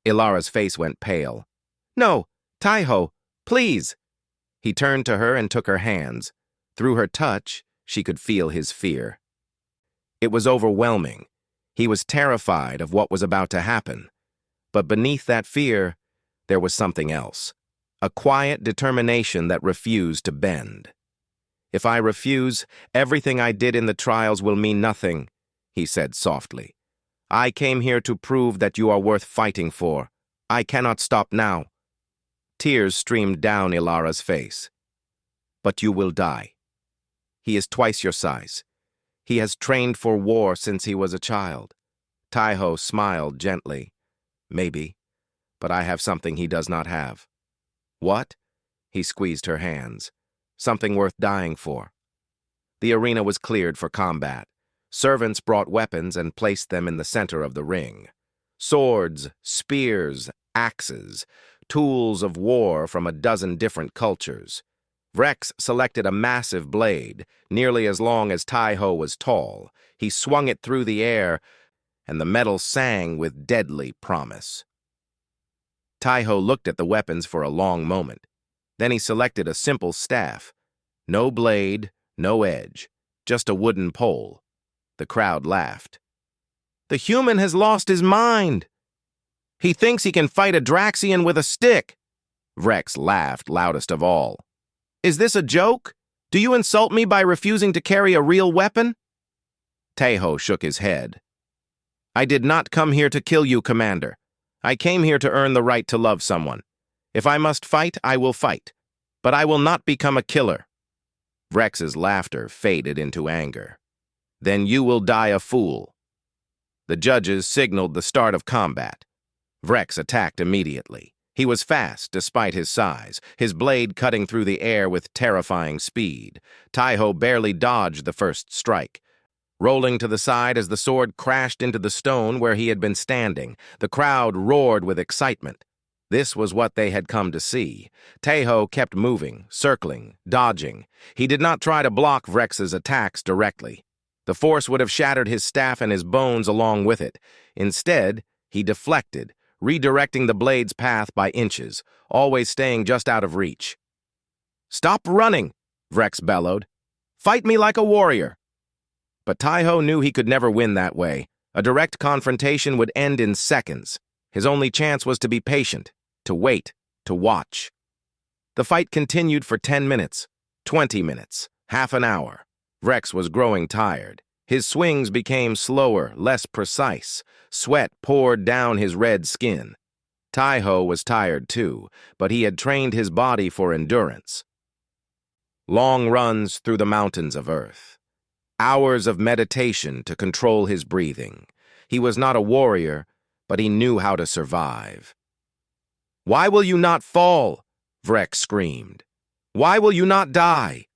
A: Ilara's face went pale. "No, Taiho, please." He turned to her and took her hands. Through her touch, she could feel his fear. It was overwhelming. He was terrified of what was about to happen. But beneath that fear, there was something else. A quiet determination that refused to bend. "If I refuse, everything I did in the trials will mean nothing," he said softly. "I came here to prove that you are worth fighting for. I cannot stop now." Tears streamed down Ilara's face. "But you will die. He is twice your size. He has trained for war since he was a child." Taiho smiled gently. "Maybe, but I have something he does not have." "What?" He squeezed her hands. "Something worth dying for." The arena was cleared for combat. Servants brought weapons and placed them in the center of the ring. Swords, spears, axes, tools of war from a dozen different cultures. Vrex selected a massive blade, nearly as long as Tai-Ho was tall. He swung it through the air, and the metal sang with deadly promise. Tai-Ho looked at the weapons for a long moment. Then he selected a simple staff. No blade, no edge, just a wooden pole. The crowd laughed. "The human has lost his mind. He thinks he can fight a Draxian with a stick." Vrex laughed loudest of all. "Is this a joke? Do you insult me by refusing to carry a real weapon?" Tai-Ho shook his head. "I did not come here to kill you, Commander. I came here to earn the right to love someone. If I must fight, I will fight. But I will not become a killer." Vrex's laughter faded into anger. "Then you will die a fool." The judges signaled the start of combat. Vrex attacked immediately. He was fast, despite his size, his blade cutting through the air with terrifying speed. Tai-Ho barely dodged the first strike. Rolling to the side as the sword crashed into the stone where he had been standing, the crowd roared with excitement. This was what they had come to see. Tai-Ho kept moving, circling, dodging. He did not try to block Vrex's attacks directly. The force would have shattered his staff and his bones along with it. Instead, he deflected, redirecting the blade's path by inches, always staying just out of reach. "Stop running!" Vrex bellowed. "Fight me like a warrior!" But Tai-Ho knew he could never win that way. A direct confrontation would end in seconds. His only chance was to be patient, to wait, to watch. The fight continued for 10 minutes, 20 minutes, half an hour. Vrex was growing tired. His swings became slower, less precise. Sweat poured down his red skin. Tai-Ho was tired too, but he had trained his body for endurance. Long runs through the mountains of Earth. Hours of meditation to control his breathing. He was not a warrior, but he knew how to survive. "Why will you not fall?" Vrex screamed. "Why will you not die?"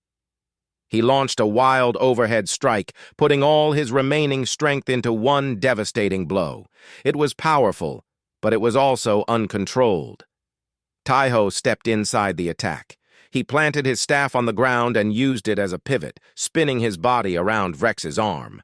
A: He launched a wild overhead strike, putting all his remaining strength into one devastating blow. It was powerful, but it was also uncontrolled. Tai-Ho stepped inside the attack. He planted his staff on the ground and used it as a pivot, spinning his body around Vrex's arm.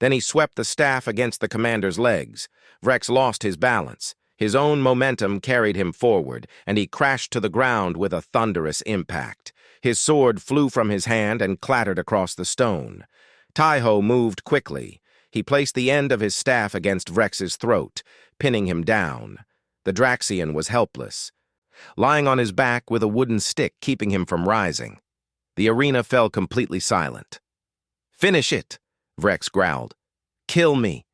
A: Then he swept the staff against the commander's legs. Vrex lost his balance. His own momentum carried him forward, and he crashed to the ground with a thunderous impact. His sword flew from his hand and clattered across the stone. Tai-Ho moved quickly. He placed the end of his staff against Vrex's throat, pinning him down. The Draxian was helpless, lying on his back with a wooden stick keeping him from rising. The arena fell completely silent. "Finish it," Vrex growled. "Kill me.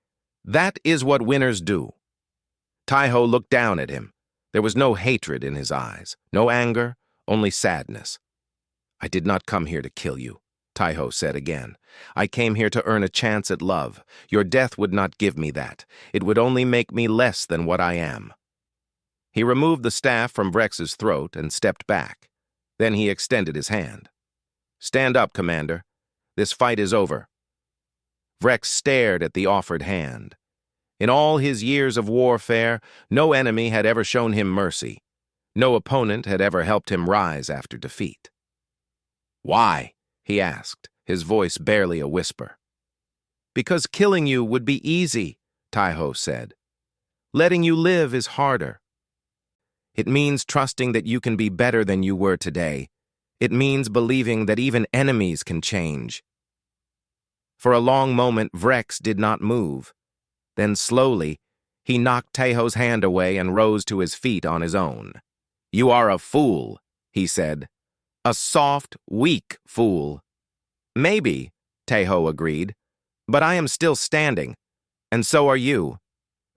A: That is what winners do." Tai-Ho looked down at him. There was no hatred in his eyes, no anger, only sadness. "I did not come here to kill you," Tai-Ho said again. "I came here to earn a chance at love. Your death would not give me that. It would only make me less than what I am." He removed the staff from Vrex's throat and stepped back. Then he extended his hand. "Stand up, Commander. This fight is over." Vrex stared at the offered hand. In all his years of warfare, no enemy had ever shown him mercy. No opponent had ever helped him rise after defeat. "Why?" he asked, his voice barely a whisper. "Because killing you would be easy," Tai-Ho said. "Letting you live is harder. It means trusting that you can be better than you were today. It means believing that even enemies can change." For a long moment, Vrex did not move. Then slowly, he knocked Tai-Ho's hand away and rose to his feet on his own. "You are a fool," he said. "A soft, weak fool." "Maybe," Tai-Ho agreed, "but I am still standing, and so are you."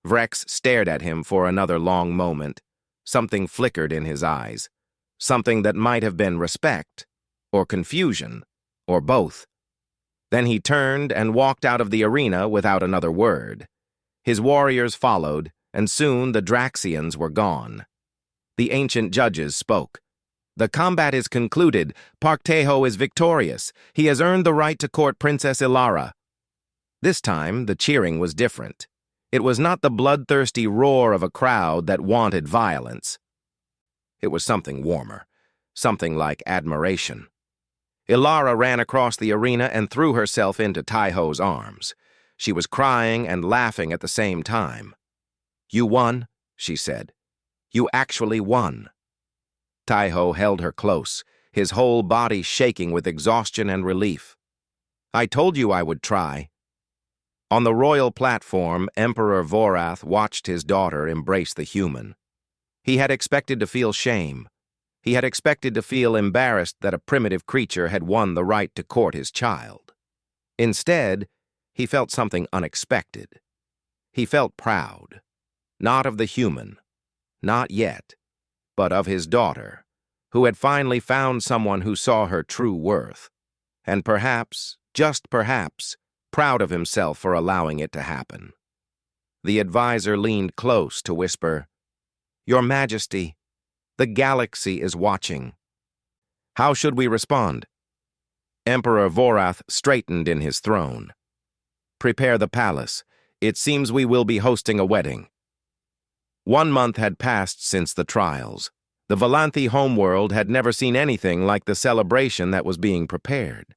A: Vrex stared at him for another long moment. Something flickered in his eyes, something that might have been respect, or confusion, or both. Then he turned and walked out of the arena without another word. His warriors followed, and soon the Draxians were gone. The ancient judges spoke. "The combat is concluded. Park Tai-Ho is victorious. He has earned the right to court Princess Ilara." This time, the cheering was different. It was not the bloodthirsty roar of a crowd that wanted violence. It was something warmer, something like admiration. Ilara ran across the arena and threw herself into Taiho's arms. She was crying and laughing at the same time. "You won," she said. "You actually won." Taiho held her close, his whole body shaking with exhaustion and relief. "I told you I would try." On the royal platform, Emperor Vorath watched his daughter embrace the human. He had expected to feel shame. He had expected to feel embarrassed that a primitive creature had won the right to court his child. Instead, he felt something unexpected. He felt proud, not of the human, not yet, but of his daughter, who had finally found someone who saw her true worth, and perhaps, just perhaps, proud of himself for allowing it to happen. The advisor leaned close to whisper, "Your Majesty, the galaxy is watching." How should we respond? Emperor Vorath straightened in his throne. "Prepare the palace. It seems we will be hosting a wedding." 1 month had passed since the trials. The Valanthi homeworld had never seen anything like the celebration that was being prepared.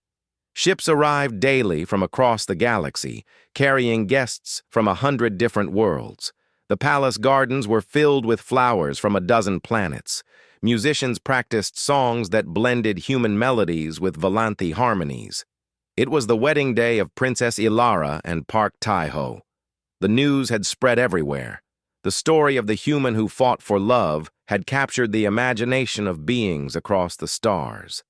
A: Ships arrived daily from across the galaxy, carrying guests from 100 different worlds. The palace gardens were filled with flowers from a dozen planets. Musicians practiced songs that blended human melodies with Valanthi harmonies. It was the wedding day of Princess Ilara and Park Taiho. The news had spread everywhere. The story of the human who fought for love had captured the imagination of beings across the stars.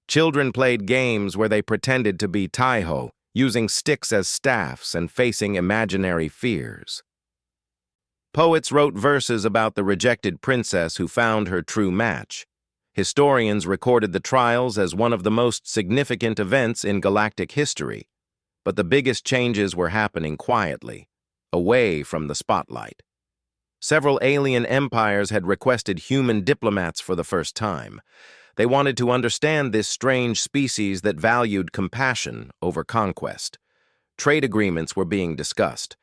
A: Children played games where they pretended to be Taiho, using sticks as staffs and facing imaginary fears. Poets wrote verses about the rejected princess who found her true match. Historians recorded the trials as one of the most significant events in galactic history, but the biggest changes were happening quietly, away from the spotlight. Several alien empires had requested human diplomats for the first time. They wanted to understand this strange species that valued compassion over conquest. Trade agreements were being discussed.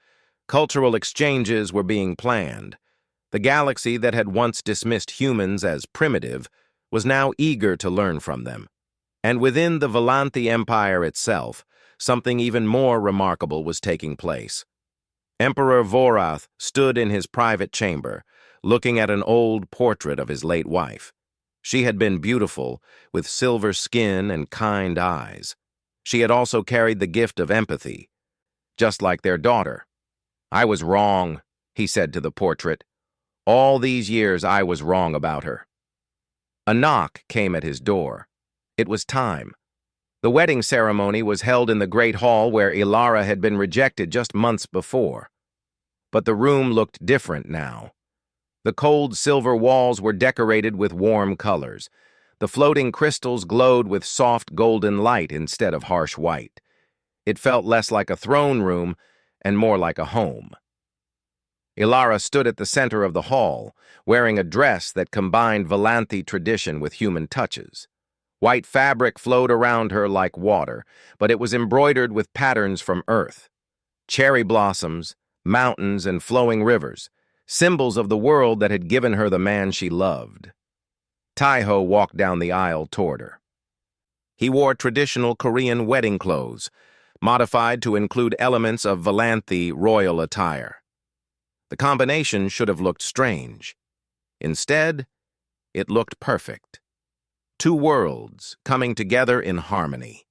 A: Cultural exchanges were being planned. The galaxy that had once dismissed humans as primitive was now eager to learn from them. And within the Valanthi Empire itself, something even more remarkable was taking place. Emperor Vorath stood in his private chamber, looking at an old portrait of his late wife. She had been beautiful, with silver skin and kind eyes. She had also carried the gift of empathy, just like their daughter. "I was wrong," he said to the portrait. "All these years I was wrong about her." A knock came at his door. It was time. The wedding ceremony was held in the great hall where Ilara had been rejected just months before. But the room looked different now. The cold silver walls were decorated with warm colors. The floating crystals glowed with soft golden light instead of harsh white. It felt less like a throne room and more like a home. Ilara stood at the center of the hall, wearing a dress that combined Valanthi tradition with human touches. White fabric flowed around her like water, but it was embroidered with patterns from Earth. Cherry blossoms, mountains, and flowing rivers, symbols of the world that had given her the man she loved. Taiho walked down the aisle toward her. He wore traditional Korean wedding clothes, modified to include elements of Valanthi royal attire. The combination should have looked strange. Instead, it looked perfect. Two worlds coming together in harmony.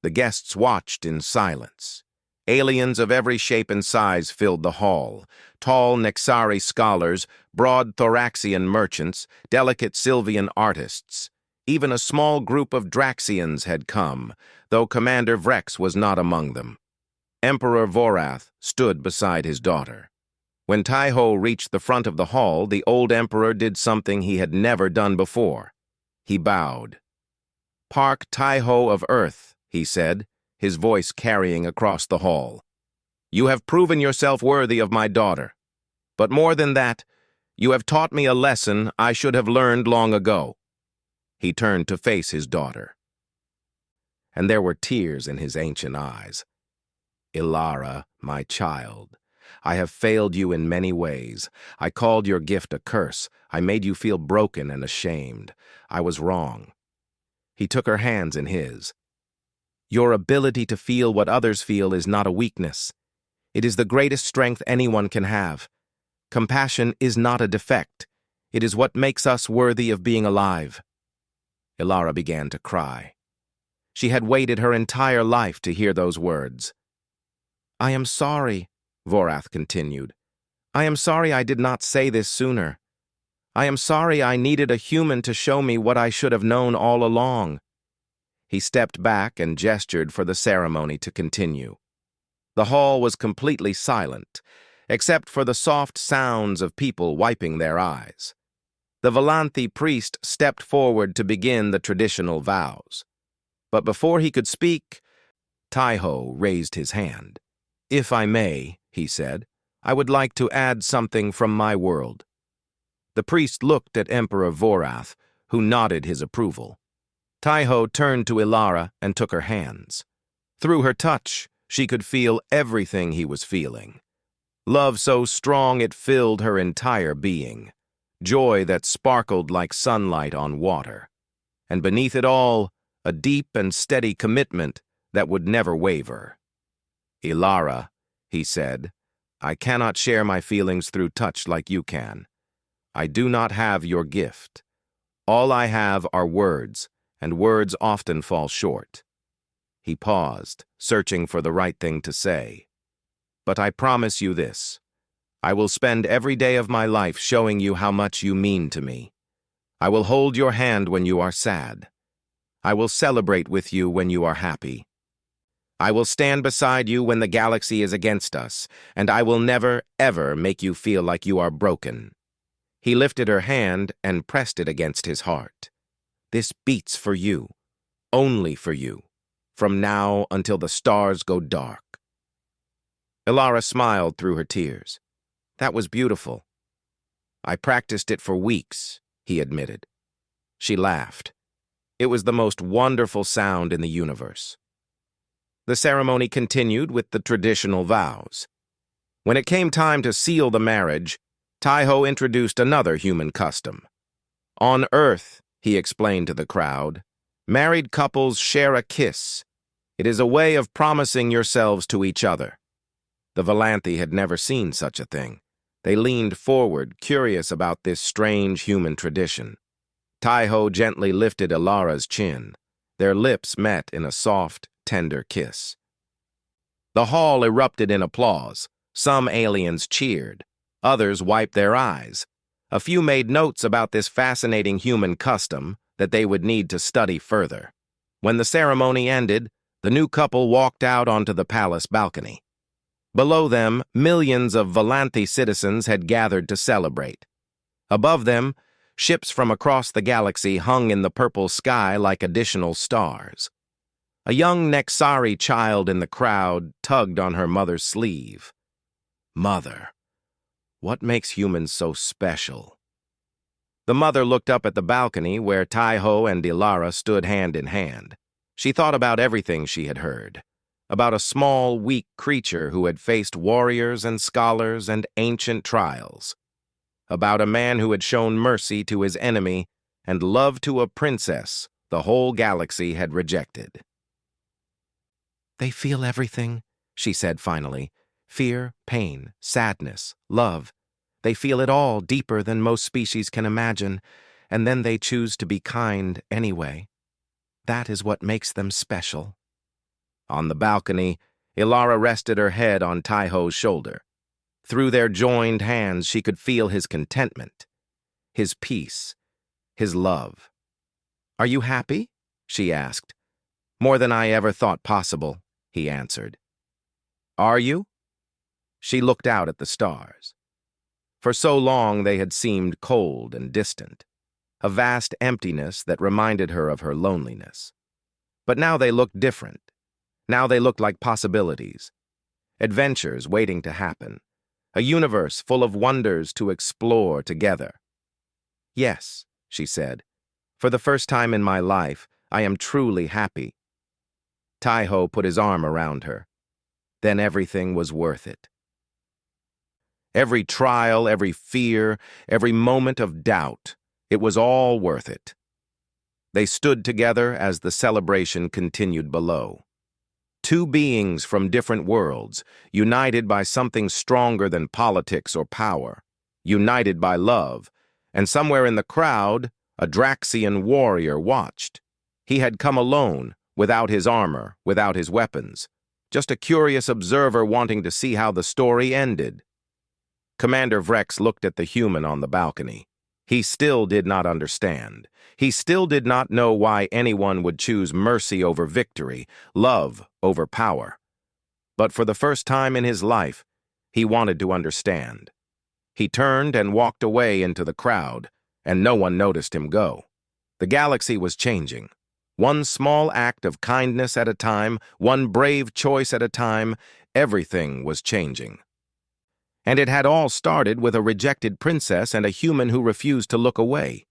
A: The guests watched in silence. Aliens of every shape and size filled the hall. Tall Nexari scholars, broad Thoraxian merchants, delicate Sylvian artists. Even a small group of Draxians had come, though Commander Vrex was not among them. Emperor Vorath stood beside his daughter. When Taiho reached the front of the hall, the old emperor did something he had never done before. He bowed. "Park Taiho of Earth," he said, his voice carrying across the hall. "You have proven yourself worthy of my daughter. But more than that, you have taught me a lesson I should have learned long ago." He turned to face his daughter. And there were tears in his ancient eyes. Ilara, my child, I have failed you in many ways. I called your gift a curse. I made you feel broken and ashamed. I was wrong. He took her hands in his. Your ability to feel what others feel is not a weakness. It is the greatest strength anyone can have. Compassion is not a defect. It is what makes us worthy of being alive. Ilara began to cry. She had waited her entire life to hear those words. I am sorry, Vorath continued. I am sorry I did not say this sooner. I am sorry I needed a human to show me what I should have known all along. He stepped back and gestured for the ceremony to continue. The hall was completely silent, except for the soft sounds of people wiping their eyes. The Valanthi priest stepped forward to begin the traditional vows. But before he could speak, Taiho raised his hand. If I may, he said, I would like to add something from my world. The priest looked at Emperor Vorath, who nodded his approval. Taiho turned to Ilara and took her hands. Through her touch, she could feel everything he was feeling. Love so strong it filled her entire being. Joy that sparkled like sunlight on water. And beneath it all, a deep and steady commitment that would never waver. Ilara, he said, I cannot share my feelings through touch like you can. I do not have your gift. All I have are words, and words often fall short. He paused, searching for the right thing to say. But I promise you this. I will spend every day of my life showing you how much you mean to me. I will hold your hand when you are sad. I will celebrate with you when you are happy. I will stand beside you when the galaxy is against us, and I will never, ever make you feel like you are broken. He lifted her hand and pressed it against his heart. This beats for you, only for you, from now until the stars go dark. Ilara smiled through her tears. That was beautiful. I practiced it for weeks, he admitted. She laughed. It was the most wonderful sound in the universe. The ceremony continued with the traditional vows. When it came time to seal the marriage, Taiho introduced another human custom. On Earth, he explained to the crowd, married couples share a kiss. It is a way of promising yourselves to each other. The Valanthi had never seen such a thing. They leaned forward, curious about this strange human tradition. Taiho gently lifted Ilara's chin. Their lips met in a soft, tender kiss. The hall erupted in applause. Some aliens cheered. Others wiped their eyes. A few made notes about this fascinating human custom that they would need to study further. When the ceremony ended, the new couple walked out onto the palace balcony. Below them, millions of Valanthi citizens had gathered to celebrate. Above them, ships from across the galaxy hung in the purple sky like additional stars. A young Nexari child in the crowd tugged on her mother's sleeve. Mother, what makes humans so special? The mother looked up at the balcony where Taiho and Ilara stood hand in hand. She thought about everything she had heard. About a small, weak creature who had faced warriors and scholars and ancient trials. About a man who had shown mercy to his enemy and love to a princess the whole galaxy had rejected. They feel everything, she said finally. Fear, pain, sadness, love. They feel it all deeper than most species can imagine, and then they choose to be kind anyway. That is what makes them special. On the balcony, Ilara rested her head on Taiho's shoulder. Through their joined hands, she could feel his contentment, his peace, his love. Are you happy? She asked. More than I ever thought possible, he answered. Are you? She looked out at the stars. For so long they had seemed cold and distant, a vast emptiness that reminded her of her loneliness. But now they looked different. Now they looked like possibilities, adventures waiting to happen, a universe full of wonders to explore together. Yes, she said, for the first time in my life, I am truly happy. Taiho put his arm around her. then everything was worth it. Every trial, every fear, every moment of doubt, it was all worth it. They stood together as the celebration continued below. Two beings from different worlds, united by something stronger than politics or power, united by love, and somewhere in the crowd, a Draxian warrior watched. He had come alone, without his armor, without his weapons, just a curious observer wanting to see how the story ended. Commander Vrex looked at the human on the balcony. He still did not understand. He still did not know why anyone would choose mercy over victory, love over power. But for the first time in his life, he wanted to understand. He turned and walked away into the crowd, and no one noticed him go. The galaxy was changing. One small act of kindness at a time, one brave choice at a time, everything was changing. And it had all started with a rejected princess and a human who refused to look away.